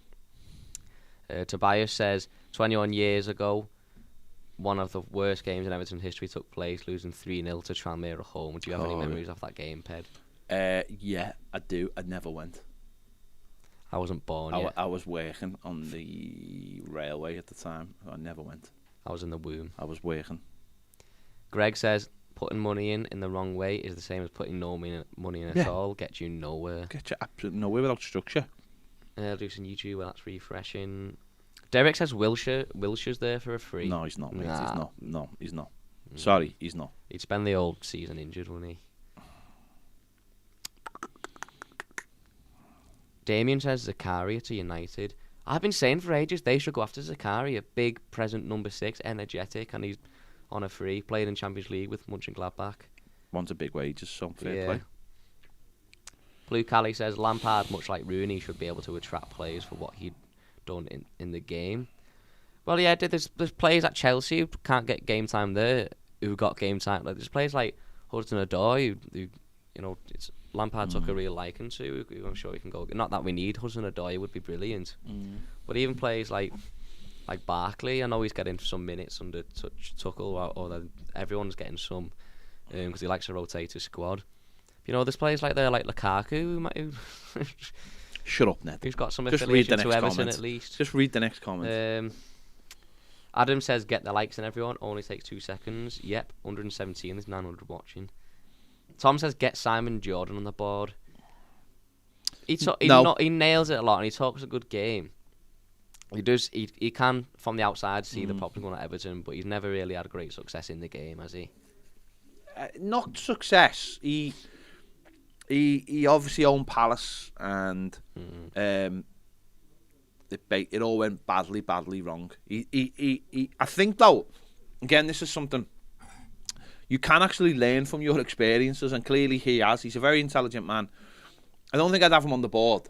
Tobias says, 21 years ago, one of the worst games in Everton history took place, losing 3-0 to Tranmere at home. Do you have any memories of that game, Ped? Yeah, I do. I never went. I wasn't born yet. I was working on the railway at the time. I never went. I was in the womb. I was working. Greg says, putting money in the wrong way is the same as putting no money in at all. Gets you nowhere. Get you absolutely nowhere without structure. I'll do some YouTube. Well, that's refreshing. Derek says Wilshire's there for a free. No, he's not, mate. He's not. No, he's not. Sorry, he's not. He'd spend the whole season injured, wouldn't he? Damien says Zakaria to United. I've been saying for ages they should go after Zakaria. Big, present number 6, energetic, and he's on a free. Played in Champions League with Mönchengladbach. Wants a big wages, so fair play. Blue Cali says Lampard, much like Rooney, should be able to attract players for what he'd done in the game. Well, yeah, there's players at Chelsea who can't get game time there, who got game time. Like, there's players like Hudson-Odoi who you know, it's Lampard took a real liking to. I'm sure he can go. Not that we need Hudson-Odoi, it would be brilliant. But even players like Barkley, I know he's getting some minutes under Tuchel, or everyone's getting some because he likes to rotate his squad. You know, there's players like there, like Lukaku, who shut up, Ned. Who's got some affiliation to Everton at least. Just read the next comment. Adam says, get the likes in everyone. Only takes 2 seconds. Yep, 117. There's 900 watching. Tom says, get Simon Jordan on the board. He nails it a lot, and he talks a good game. He does. He can, from the outside, see the problems going at Everton, but he's never really had great success in the game, has he? not success. He obviously owned Palace, and it all went badly wrong. I think though, again, this is something you can actually learn from your experiences, and clearly he has. He's a very intelligent man. I don't think I'd have him on the board,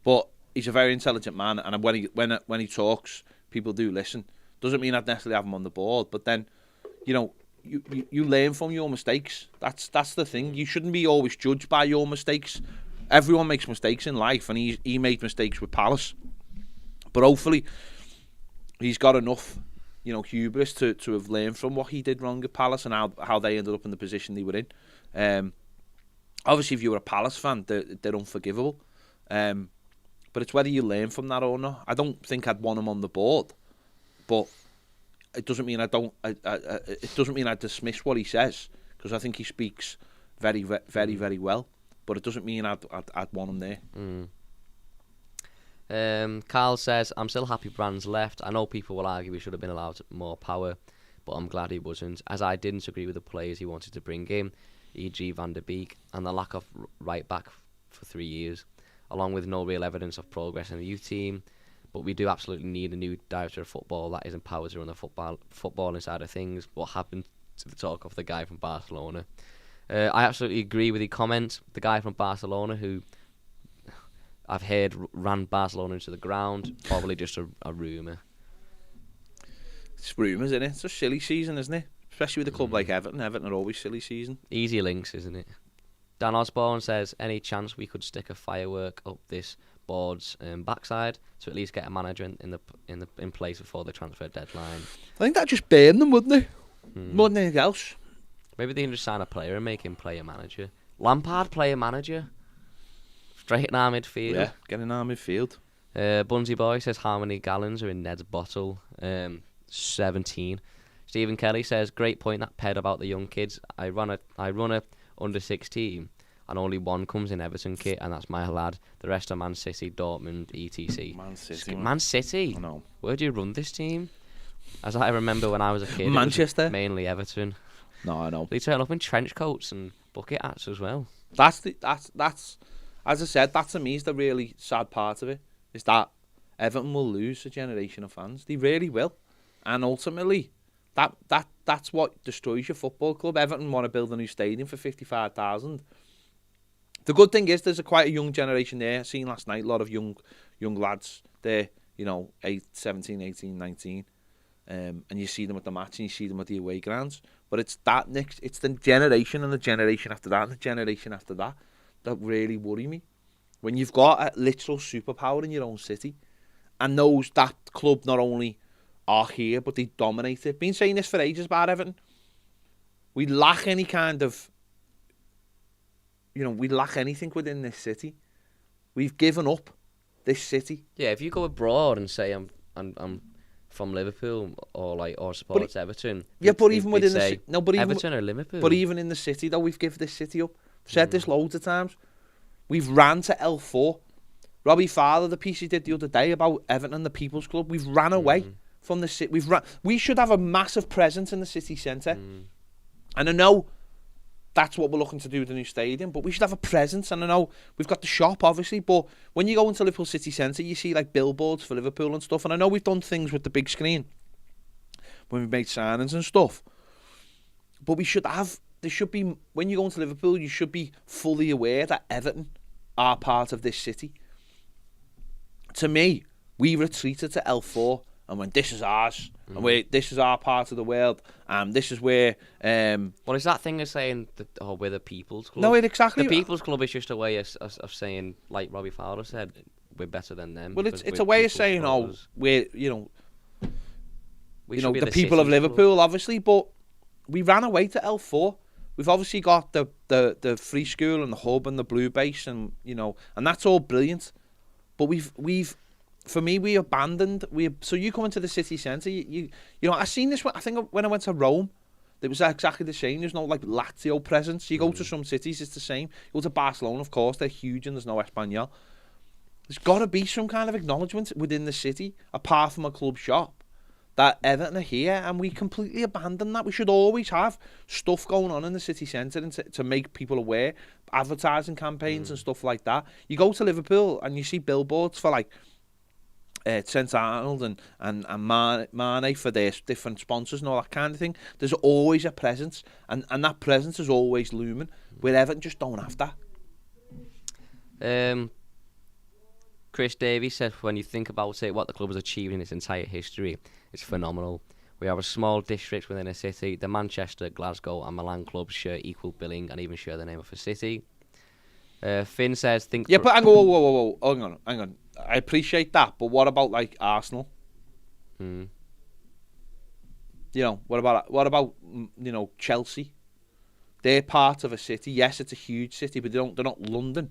but he's a very intelligent man, and when he talks, people do listen. Doesn't mean I'd necessarily have him on the board, but then, you learn from your mistakes. That's the thing. You shouldn't be always judged by your mistakes. Everyone makes mistakes in life, and he made mistakes with Palace, but hopefully he's got enough, hubris to have learned from what he did wrong at Palace and how they ended up in the position they were in. Obviously, if you were a Palace fan, they're unforgivable. But it's whether you learn from that or not. I don't think I'd want him on the board, but it doesn't mean it doesn't mean I dismiss what he says, because I think he speaks very, very, very well. But it doesn't mean I'd want him there. Carl says, I'm still happy Brand's left. I know people will argue he should have been allowed more power, but I'm glad he wasn't, as I didn't agree with the players he wanted to bring in, e.g. Van der Beek, and the lack of right back for 3 years, along with no real evidence of progress in the youth team. But we do absolutely need a new director of football that is empowered to run the footballing side of things. What happened to the talk of the guy from Barcelona? I absolutely agree with the comment. The guy from Barcelona who I've heard ran Barcelona into the ground, probably just a rumour. It's rumours, isn't it? It's a silly season, isn't it? Especially with a club like Everton. Everton are always silly season. Easy links, isn't it? Dan Osborne says, any chance we could stick a firework up this board's backside to at least get a manager in place before the transfer deadline? I think that'd just burn them, wouldn't it? More than anything else. Maybe they can just sign a player and make him player manager. Lampard player manager. Straight in our midfield. Yeah, get in our midfield. Bunsey Boy says, how many gallons are in Ned's bottle? 17. Stephen Kelly says, great point that Ped about the young kids. I run a under 16 and only one comes in Everton kit, and that's my lad. The rest are Man City, Dortmund, etc. Man City? I know. Where do you run this team? As I remember when I was a kid, Manchester. Mainly Everton. No, I know. They turn up in trench coats and bucket hats as well. That's as I said, that to me is the really sad part of it, is that Everton will lose a generation of fans. They really will. And ultimately, that's what destroys your football club. Everton want to build a new stadium for 55,000. The good thing is there's quite a young generation there. I seen last night a lot of young lads there, 17, 18, 19. And you see them at the match and you see them at the away grounds. But it's the generation and the generation after that and the generation after that really worry me. When you've got a literal superpower in your own city, and that club not only are here, but they dominate it. Been saying this for ages about Everton. We lack any kind of, we lack anything within this city. We've given up this city. Yeah, if you go abroad and say I'm from Liverpool or support Everton. Yeah, but even within the city, Everton or Liverpool. But even in the city, though, we've given this city up. I've said this loads of times. We've ran to L4. Robbie Fowler, the piece he did the other day about Everton and the People's Club, we've ran away from the city. We should have a massive presence in the city centre. And I know that's what we're looking to do with the new stadium, but we should have a presence. And I know we've got the shop, obviously, but when you go into Liverpool city centre, you see like billboards for Liverpool and stuff. And I know we've done things with the big screen when we've made signings and stuff, but there should be, when you go into Liverpool, you should be fully aware that Everton are part of this city. To me, we retreated to L4 and went, this is ours, and this is our part of the world, and this is where... Well, is that thing of saying that we're the People's Club? No, exactly. The People's Club is just a way of saying, like Robbie Fowler said, we're better than them. Well, it's a way of saying, we're, the people of Liverpool, club. Obviously, but we ran away to L4. We've obviously got the free school and the hub and the blue base, and and that's all brilliant. But we've for me, we abandoned. So you come into the city centre, I seen this. I think when I went to Rome, it was exactly the same. There's no like Lazio presence. You go to some cities, it's the same. You go to Barcelona, of course, they're huge and there's no Espanyol. There's got to be some kind of acknowledgement within the city, apart from a club shop, that Everton are here, and we completely abandon that. We should always have stuff going on in the city centre and to make people aware, advertising campaigns and stuff like that. You go to Liverpool and you see billboards for like St Arnold and Mane for their different sponsors and all that kind of thing. There's always a presence, and that presence is always looming, where Everton just don't have that. Chris Davies said, when you think about it, what the club has achieved in its entire history, it's phenomenal. We are a small district within a city. The Manchester, Glasgow and Milan clubs share equal billing and even share the name of a city. Finn says, Yeah, but hang on, whoa. Hang on. I appreciate that, but what about like Arsenal? You know, what about Chelsea? They're part of a city. Yes, it's a huge city, but they're not London.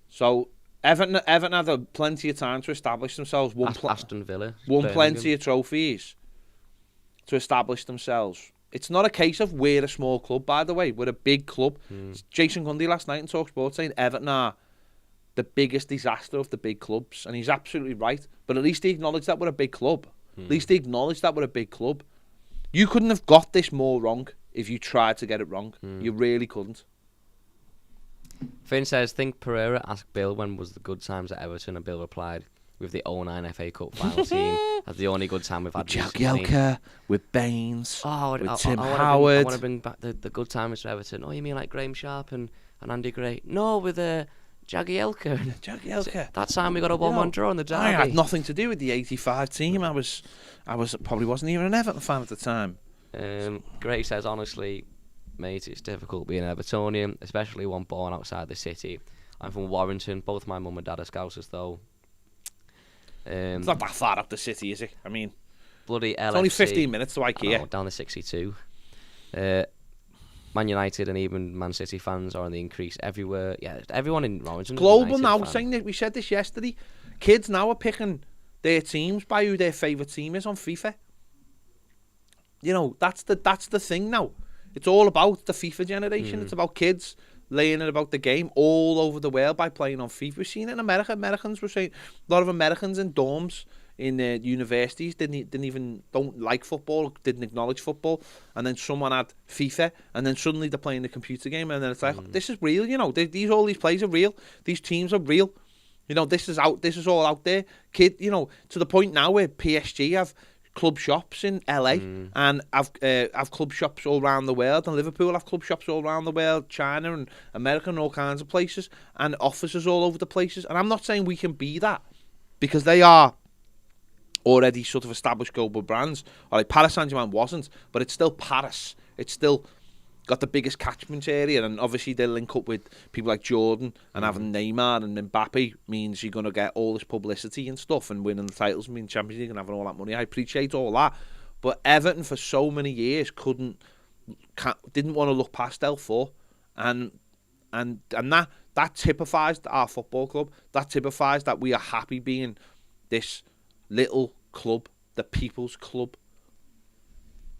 So Everton had plenty of time to establish themselves. Aston Villa won plenty of trophies to establish themselves. It's not a case of we're a small club, by the way. We're a big club. Jason Gundy last night in TalkSport saying Everton are the biggest disaster of the big clubs, and he's absolutely right. But at least he acknowledged that we're a big club. At least he acknowledged that we're a big club. You couldn't have got this more wrong if you tried to get it wrong. You really couldn't. Finn says, think Pereira asked Bill when was the good times at Everton, and Bill replied, with the 09 FA Cup final team, that's the only good time we've had recently. Jagielka, with Baines, with Tim I Howard. want to bring back the good times to Everton. Oh, you mean like Graham Sharp and Andy Gray? No, with Jagielka. Jagielka. That time we got a 1-1 draw in the derby. I had nothing to do with the 85 team. I probably wasn't even an Everton fan at the time. Gray says, honestly, mate, it's difficult being an Evertonian, especially one born outside the city. I'm from Warrington. Both my mum and dad are Scousers, though. It's not that far up the city, is it? I mean, bloody LFC. It's only 15 minutes to IKEA. Down the 62. Man United and even Man City fans are on the increase everywhere. Yeah, everyone in Warrington. Global now, saying that we said this yesterday. Kids now are picking their teams by who their favourite team is on FIFA. You know, that's the thing now. It's all about the FIFA generation. It's about kids learning about the game all over the world by playing on FIFA. We've seen it in America. Americans were saying, a lot of Americans in dorms in universities don't like football, didn't acknowledge football, and then someone had FIFA, and then suddenly they're playing the computer game, and then it's like, this is real, you know. All these players are real. These teams are real. You know, this is all out there. Kid, you know, to the point now where PSG have club shops in LA and have club shops all around the world, and Liverpool have club shops all around the world, China and America and all kinds of places, and offices all over the places. And I'm not saying we can be that, because they are already sort of established global brands. Or like Paris Saint-Germain wasn't, but it's still Paris. It's still got the biggest catchment area, and obviously they link up with people like Jordan, and having Neymar and Mbappe means you're going to get all this publicity and stuff, and winning the titles and being Champions League and having all that money. I appreciate all that, but Everton for so many years didn't want to look past L4, and that typifies our football club. That typifies that we are happy being this little club, the people's club.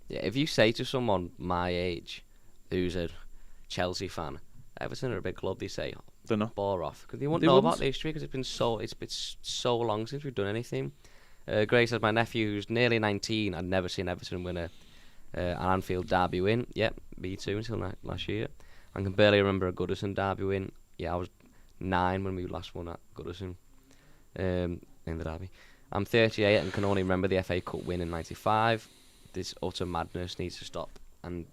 Yeah, if you say to someone my age who's a Chelsea fan, Everton are a big club, they say, don't know, bore off, because they won't know about the history, because it's been so long since we've done anything. Gray says, my nephew who's nearly 19, I'd never seen Everton win an Anfield derby win. Yep, me too, until last year. I can barely remember a Goodison derby win. Yeah, I was 9 when we last won at Goodison in the derby. I'm 38 and can only remember the FA Cup win in 95. This utter madness needs to stop, and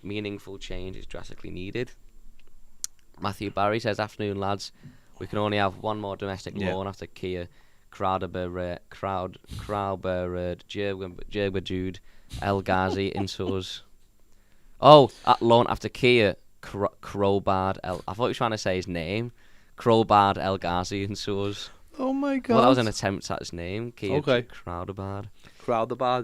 meaningful change is drastically needed. Mathew Barry says, afternoon lads, we can only have one more domestic loan after Kia, Crowder, Jerba Jude, El Ghazi into us. Oh, at loan after Kia, Crowbard, I thought he was trying to say his name. Crowbard, El Ghazi into us. Oh my God. Well, that was an attempt at his name. Kia Crowderbard,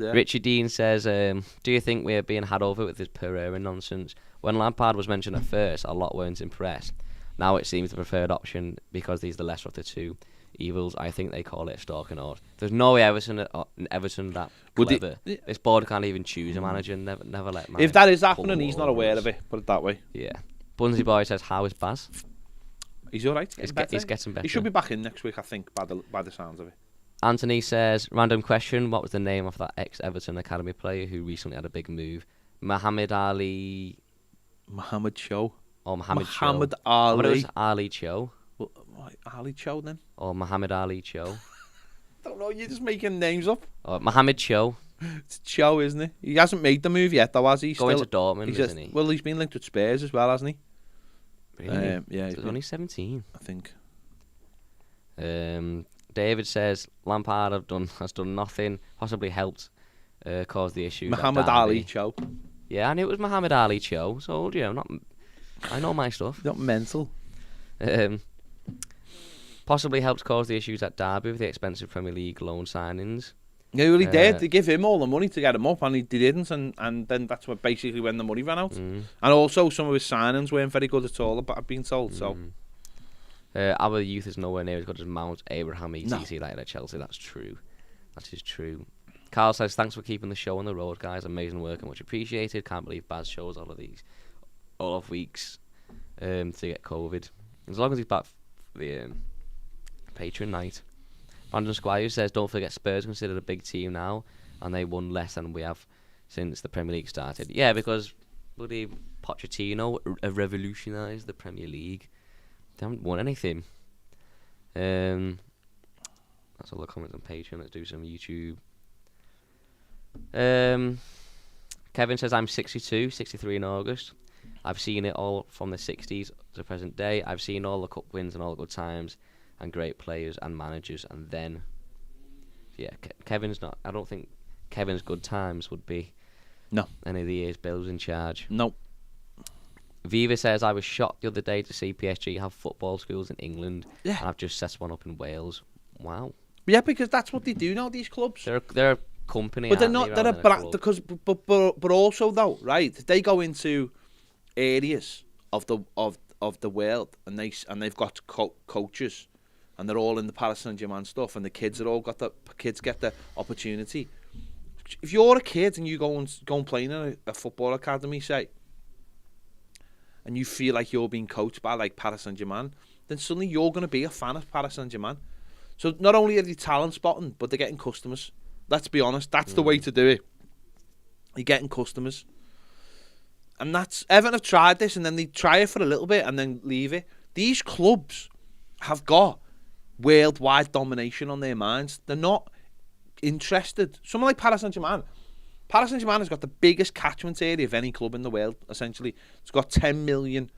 yeah. Richie Dean says, do you think we're being had over with this Pereira nonsense? When Lampard was mentioned at first, a lot weren't impressed. Now it seems the preferred option because he's the lesser of the two evils. I think they call it a stalking order. There's no way Everton that clever. This board can't even choose a manager. Never let man. If that is happening, he's not aware of it. Put it that way. Yeah. Bunsey Boy says, how is Baz? He's all right. He's getting better. He should be back in next week, I think, by the sounds of it. Anthony says, random question, what was the name of that ex-Everton Academy player who recently had a big move? Mohammed Ali... Mohammed Cho. Or Mohammed Mohammed Cho. Ali. I thought it was Ali Cho. Well, Ali Cho then? Or Mohammed Ali Cho. I don't know, you're just making names up. Or Mohammed Cho. It's Cho, isn't it? He hasn't made the move yet, though, has he? Going to Dortmund, isn't he? Well, he's been linked with Spurs as well, hasn't he? Really? Yeah. He's only 17. I think. David says Lampard has done nothing, possibly helped cause the issue. Mohammed Ali Cho. Yeah, I knew it was Mohammed Ali Cho, so I know my stuff. Not mental. Possibly helped cause the issues at Derby with the expensive Premier League loan signings. Yeah, well, he did. They give him all the money to get him up, and he didn't, and then that's what basically when the money ran out. And also some of his signings weren't very good at all, I've been told. So. Our youth is nowhere near as good as Mount Abraham ETC United at Chelsea. That's true. That is true. Carl says, thanks for keeping the show on the road, guys. Amazing work and much appreciated. Can't believe Baz shows all of weeks to get COVID. As long as he's back for the Patreon night. Brandon Squires says, don't forget Spurs considered a big team now, and they won less than we have since the Premier League started. Yeah, because bloody Pochettino revolutionised the Premier League. They haven't won anything. That's all the comments on Patreon. Let's do some YouTube. Kevin says, I'm 62, 63 in August. I've seen it all from the 60s to present day. I've seen all the cup wins and all the good times and great players and managers. And then, yeah, Kevin's not... I don't think Kevin's good times would be... No. Any of the years Bill was in charge. No. Viva says, I was shocked the other day to see PSG have football schools in England. Yeah. And I've just set one up in Wales. Wow. Yeah, because that's what they do now, these clubs. They're a company, but they're not. They're a brand because, but also though, right? They go into areas of the world, and they've got coaches, and they're all in the Paris Saint-Germain stuff, and the kids get the opportunity. If you're a kid and you go and play in a football academy, say, and you feel like you're being coached by like Paris Saint-Germain, then suddenly you're going to be a fan of Paris Saint-Germain. So not only are they talent spotting, but they're getting customers. Let's be honest, that's the way to do it. You're getting customers. And that's... Everton have tried this, and then they try it for a little bit and then leave it. These clubs have got worldwide domination on their minds. They're not interested. Someone like Paris Saint-Germain. Paris Saint-Germain has got the biggest catchment area of any club in the world, essentially. It's got 10 million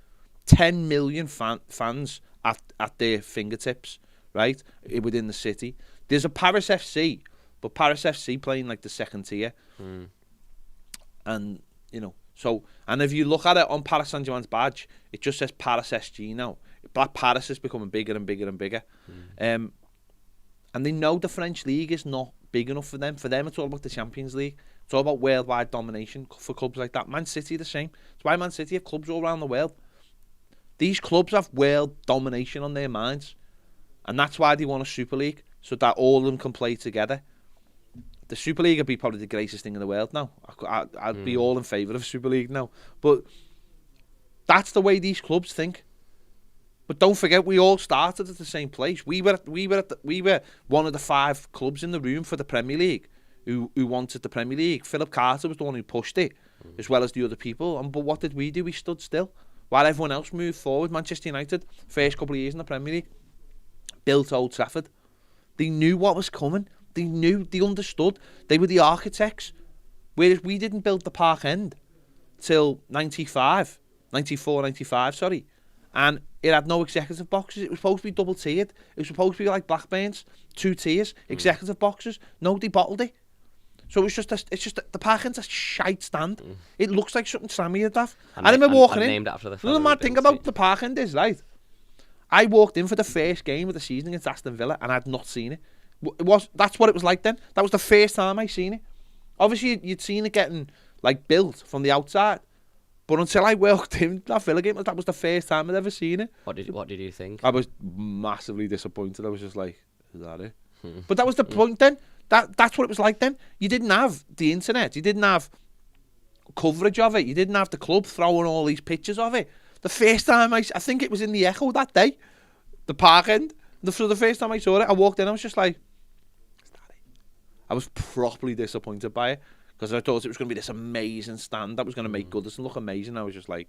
fans at their fingertips, right, within the city. There's a Paris FC, but Paris FC playing like the second tier. And, you know, so, and if you look at it on Paris Saint-Germain's badge, it just says Paris SG now. Black Paris is becoming bigger and bigger and bigger. And they know the French league is not big enough for them. For them, it's all about the Champions League. It's all about worldwide domination for clubs like that. Man City, the same. That's why Man City have clubs all around the world. These clubs have world domination on their minds. And that's why they want a Super League, so that all of them can play together. The Super League would be probably the greatest thing in the world now. I'd be all in favour of Super League now. But that's the way these clubs think. But don't forget, we all started at the same place. We were one of the 5 clubs in the room for the Premier League who wanted the Premier League. Philip Carter was the one who pushed it, as well as the other people. But what did we do? We stood still while everyone else moved forward. Manchester United, first couple of years in the Premier League, built Old Trafford. They knew what was coming. They knew, they understood. They were the architects. Whereas we didn't build the Park End till 94, 95, sorry. And it had no executive boxes. It was supposed to be double tiered. It was supposed to be like Blackburns, 2 tiers, executive boxes. No, they bottled it. So it's just the Park End's a shite stand. It looks like something Sammy would have. I remember walking in. Named after the the mad thing about the Park End is, right, I walked in for the first game of the season against Aston Villa, and I'd not seen it. That's what it was like then. That was the first time I seen it. Obviously, you'd seen it getting like built from the outside, but until I walked in that Villa game, that was the first time I'd ever seen it. What did you think? I was massively disappointed. I was just like, is that it? But that was the point then. That's what it was like then. You didn't have the internet. You didn't have coverage of it. You didn't have the club throwing all these pictures of it. The first time I think it was in the Echo that day, the Park End. For the first time I saw it, I walked in, I was just like, I was properly disappointed by it because I thought it was going to be this amazing stand that was going to make Goodison look amazing. I was just like,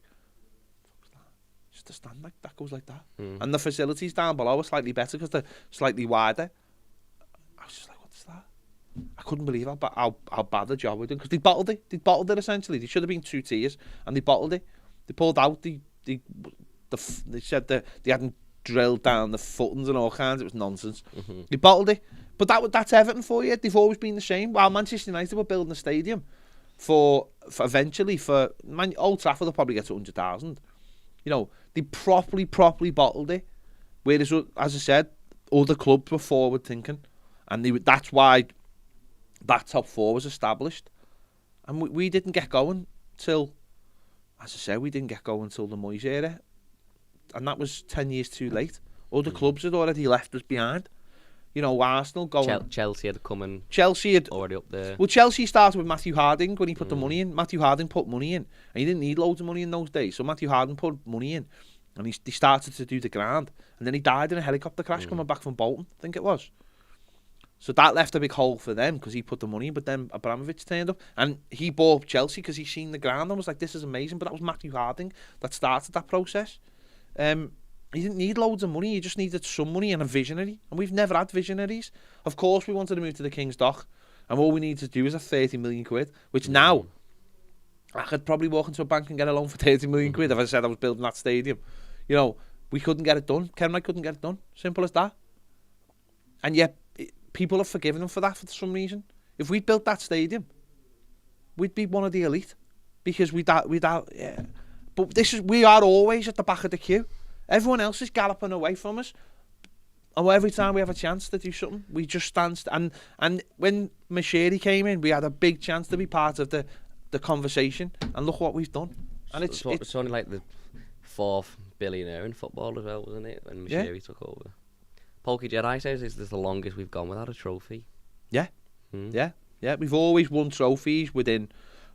just a stand like that goes like that. And the facilities down below are slightly better because they're slightly wider. I was just like, what's that? I couldn't believe how bad the job we did because they bottled it. They bottled it essentially. They should have been 2 tiers and they bottled it. They pulled out they said that they hadn't drilled down the footings and all kinds. It was nonsense. They bottled it. But that's Everton for you. They've always been the same. While Manchester United were building a stadium for eventually Old Trafford will probably get to 100,000. You know, they properly bottled it. Whereas, as I said, other clubs were forward thinking, and that's why that top 4 was established. And we didn't get going till, as I said, we didn't get going till the Moyes era, and that was 10 years too late. Other clubs had already left us behind. You know, Arsenal going. Chelsea had come and Chelsea had already up there. Well, Chelsea started with Mathew Harding when he put the money in. Mathew Harding put money in, and he didn't need loads of money in those days. So Mathew Harding put money in, and he started to do the ground. And then he died in a helicopter crash coming back from Bolton, I think it was. So that left a big hole for them because he put the money in. But then Abramovich turned up, and he bought Chelsea because he seen the ground and was like, "This is amazing." But that was Mathew Harding that started that process. He didn't need loads of money. He just needed some money and a visionary. And we've never had visionaries. Of course, we wanted to move to the King's Dock. And all we needed to do is a 30 million quid. Which now, I could probably walk into a bank and get a loan for 30 million quid if I said I was building that stadium. You know, we couldn't get it done. Ken and I couldn't get it done. Simple as that. And yet, people have forgiven him for that for some reason. If we'd built that stadium, we'd be one of the elite. Because we'd yeah. But we are always at the back of the queue. Everyone else is galloping away from us. And every time we have a chance to do something, we just stand. And when Machete came in, we had a big chance to be part of the conversation. And look what we've done. And it's only like the 4th billionaire in football as well, wasn't it? When Machete took over. Polky Jedi says this is the longest we've gone without a trophy. Yeah. Yeah. We've always won trophies within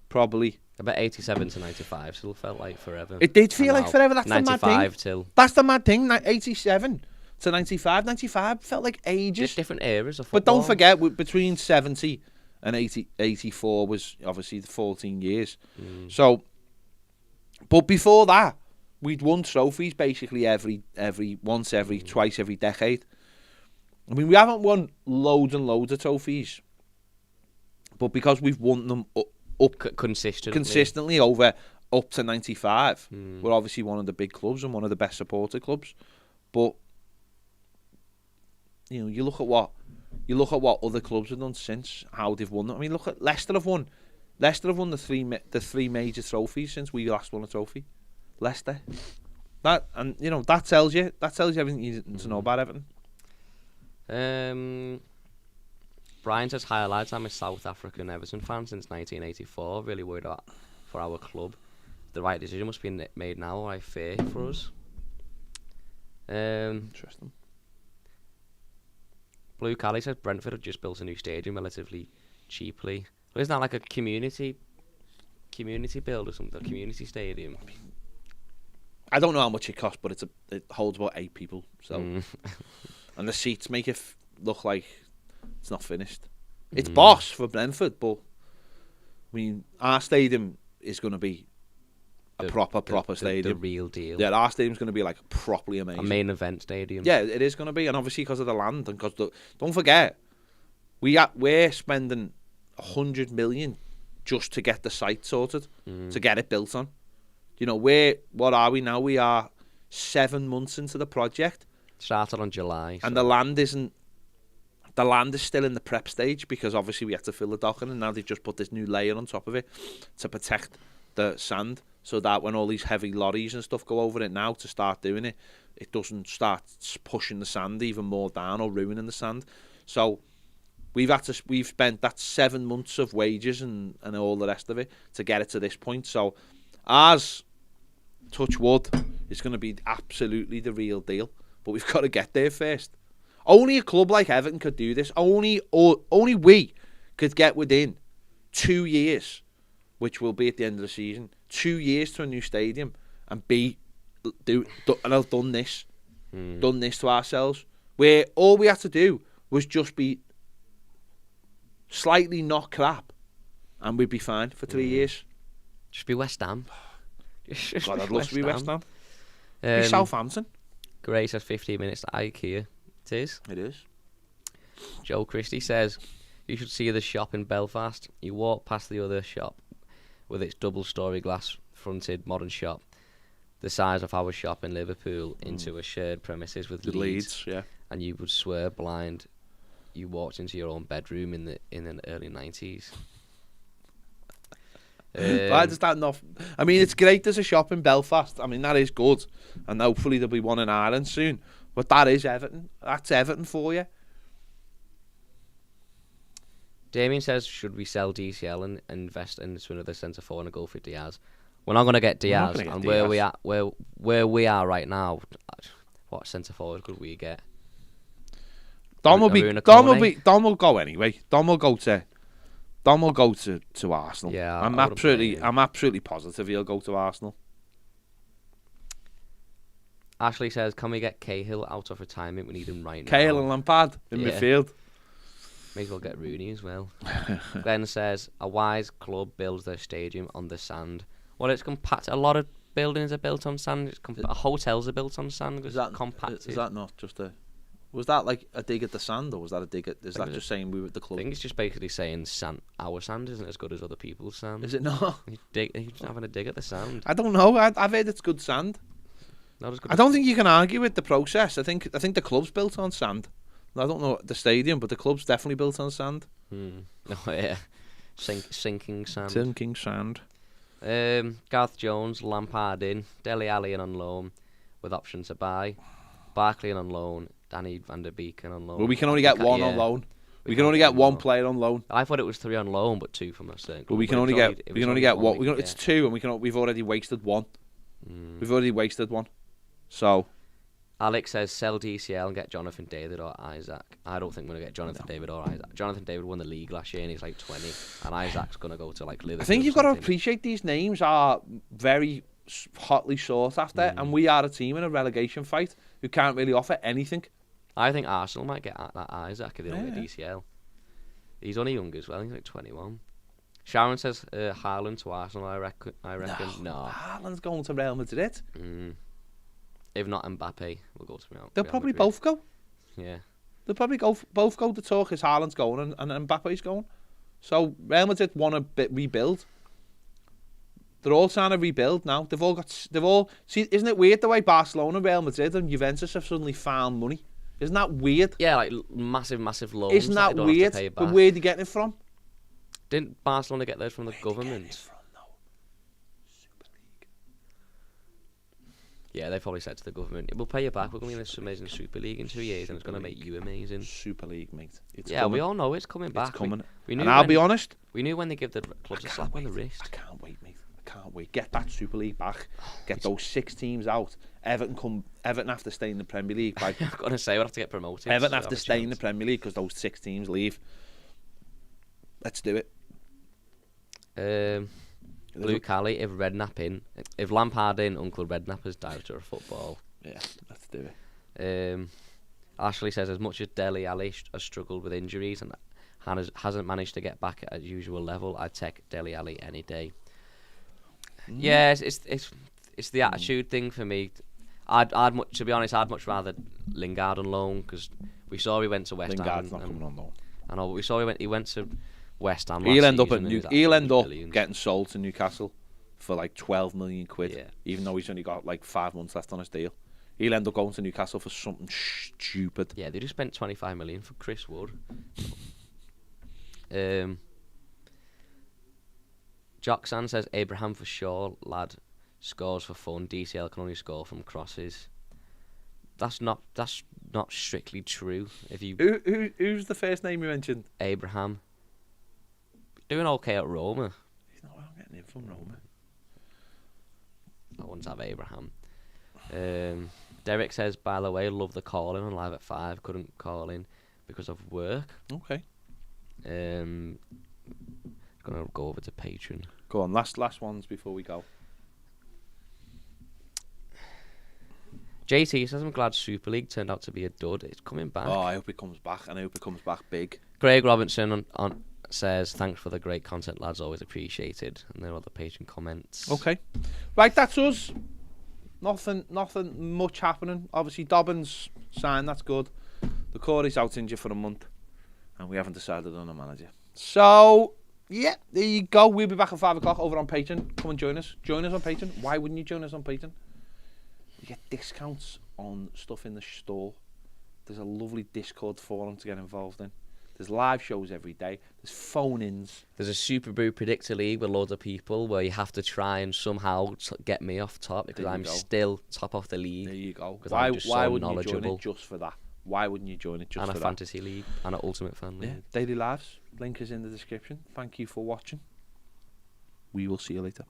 probably... About 87 to 95 still felt like forever. It did feel like forever. That's the mad thing. 95 till... That's the mad thing. 87 to 95. 95 felt like ages. Just different eras of football. But don't forget, between 70 and 84 was obviously the 14 years. So, but before that, we'd won trophies basically twice every decade. I mean, we haven't won loads and loads of trophies, but because we've won them up consistently over up to 95, we're obviously one of the big clubs and one of the best supported clubs. But you know, you look at what other clubs have done since, how they've won them. I mean, look at Leicester have won the three major trophies since we last won a trophy. Leicester. That tells you everything you need to know about Everton. Brian says, highlights, I'm a South African Everton fan since 1984. Really worried for our club. The right decision must be made now, I fear, for us. Interesting. Blue Cali says Brentford have just built a new stadium relatively cheaply. Well, isn't that like a community build or something? A community stadium? I don't know how much it costs, but it holds about 8 people. So, and the seats make it look like it's not finished. It's boss for Brentford, but I mean, our stadium is going to be a proper stadium. The real deal. Yeah, our stadium's going to be like properly amazing. A main event stadium. Yeah, it is going to be, and obviously because of the land and because don't forget, we're spending 100 million just to get the site sorted, to get it built on. You know, what are we now? We are 7 months into the project. Started on July. And the land is still in the prep stage because obviously we had to fill the docking, and now they've just put this new layer on top of it to protect the sand so that when all these heavy lorries and stuff go over it now to start doing it, it doesn't start pushing the sand even more down or ruining the sand. So we've spent that 7 months of wages and all the rest of it to get it to this point. So ours, touch wood, is going to be absolutely the real deal, but we've got to get there first. Only a club like Everton could do this. Only we could get within 2 years, which will be at the end of the season, 2 years to a new stadium and have done this to ourselves, where all we had to do was just be slightly not crap, and we'd be fine for 3 years. Just be West Ham. God, I'd love to be West Ham. Be Southampton. Gray says 15 minutes to IKEA. It is. It is. Joe Christie says, you should see the shop in Belfast. You walk past the other shop with its double-storey glass-fronted modern shop, the size of our shop in Liverpool, into a shared premises with Leeds. Yeah. And you would swear blind you walked into your own bedroom in the early 90s. Why does that not? I mean, it's great there's a shop in Belfast. I mean, that is good, and hopefully there'll be one in Ireland soon. But that is Everton. That's Everton for you. Damien says, should we sell DCL and invest into another centre forward and go for Diaz? We're not going to get Diaz, and Diaz. where we are right now, what centre forward could we get? Dom will go anyway. Dom will go to Arsenal. Yeah, I'm absolutely positive he'll go to Arsenal. Ashley says, can we get Cahill out of retirement? We need him right now. Cahill and Lampard in midfield. May as well get Rooney as well. Glenn says, a wise club builds their stadium on the sand. Well, it's compact. A lot of buildings are built on sand. Hotels are built on sand. Is that compacted? Is that not just a... Was that like a dig at the sand, or was that a dig at... Is that just saying we were at the club? I think it's just basically saying our sand isn't as good as other people's sand. Is it not? You're just having a dig at the sand. I don't know. I've heard it's good sand. Not as good I don't think you can argue with the process. I think the club's built on sand. I don't know the stadium, but the club's definitely built on sand. Oh, yeah. Sinking sand. Sinking sand. Gareth Jones, Lampard in. Dele Alli in on loan with option to buy. Barkley in on loan. Danny van der Beek in on loan. Well, we can only get one on loan. We can only get one player on loan. I thought it was 3 on loan, but 2 from a certain club. But we can only get one. It's 2, and we've already wasted one. We've already wasted one. So... Alex says, sell DCL and get Jonathan David or Isaac. I don't think we're going to get Jonathan David or Isaac. Jonathan David won the league last year and he's like 20. And Isaac's going to go to like Liverpool. I think you've got to appreciate these names are very hotly sought after. And we are a team in a relegation fight who can't really offer anything. I think Arsenal might get that Isaac if they don't get DCL. He's only young as well. He's like 21. Sharon says, Haaland to Arsenal, I reckon. No. Haaland's going to Real Madrid. If not Mbappe, we'll go to Real. They'll probably both go. Yeah. They'll probably both go. The talk is Haaland's going and Mbappe's going. So Real Madrid want to rebuild. They're all trying to rebuild now. They've all see. Isn't it weird the way Barcelona, Real Madrid, and Juventus have suddenly found money? Isn't that weird? Yeah, like massive loans. Isn't that weird? But where are they getting it from? Didn't Barcelona get theirs from the government? Yeah, they probably said to the government, we'll pay you back, we're going to win this amazing Super League in 2 years and it's going to make you amazing. Super League, mate. It's coming. We all know it's coming back. It's coming. We knew and I'll be honest. We knew when they give the clubs a slap on the wrist. I can't wait, mate. I can't wait. Get that Super League back. Get those 6 teams out. Everton have to stay in the Premier League. I'm going to say, we'll have to get promoted. Everton have to stay in the Premier League because those 6 teams leave. Let's do it. Blue Cali, if Lampard in, Uncle Redknapp is director of football. Yeah, let's do it. Ashley says, as much as Dele Alli has struggled with injuries and hasn't managed to get back at his usual level, I'd take Dele Alli any day. Yeah, it's the attitude thing for me. To be honest, I'd much rather Lingard on loan because we saw he went to West Ham. Lingard's not coming on loan. I know, but we saw he went to West Ham. He'll end up getting sold to Newcastle for like 12 million quid. Yeah. Even though he's only got like 5 months left on his deal. He'll end up going to Newcastle for something stupid. Yeah, they just spent 25 million for Chris Wood. Jocksan says Abraham for sure, lad. Scores for fun. DCL can only score from crosses. That's not strictly true. If you who's the first name you mentioned? Abraham. Doing okay at Roma. He's not getting in from Roma. I want to have Abraham. Derek says, by the way, love the call in on Live at 5. Couldn't call in because of work. Okay. Gonna go over to Patreon. Go on, last ones before we go. JT says, I'm glad Super League turned out to be a dud. It's coming back. Oh, I hope it comes back, and I hope it comes back big. Craig Robinson says, thanks for the great content, lads, always appreciated. And there are the patron comments. Okay. Right, that's us. Nothing much happening. Obviously, Dobbins signed, that's good. The Corey's out injured for a month. And we haven't decided on a manager. So, yeah, there you go. We'll be back at 5 o'clock over on Patreon. Come and join us. Join us on Patreon. Why wouldn't you join us on Patreon? You get discounts on stuff in the store. There's a lovely Discord forum to get involved in. There's live shows every day. There's phone-ins. There's a Super Brew Predictor League with loads of people where you have to try and somehow get me off top because I'm still top of the league. There you go. Why wouldn't you join it just for that? Why wouldn't you join it just for that? And a fantasy league and an ultimate fan league. Yeah, Daily Lives. Link is in the description. Thank you for watching. We will see you later.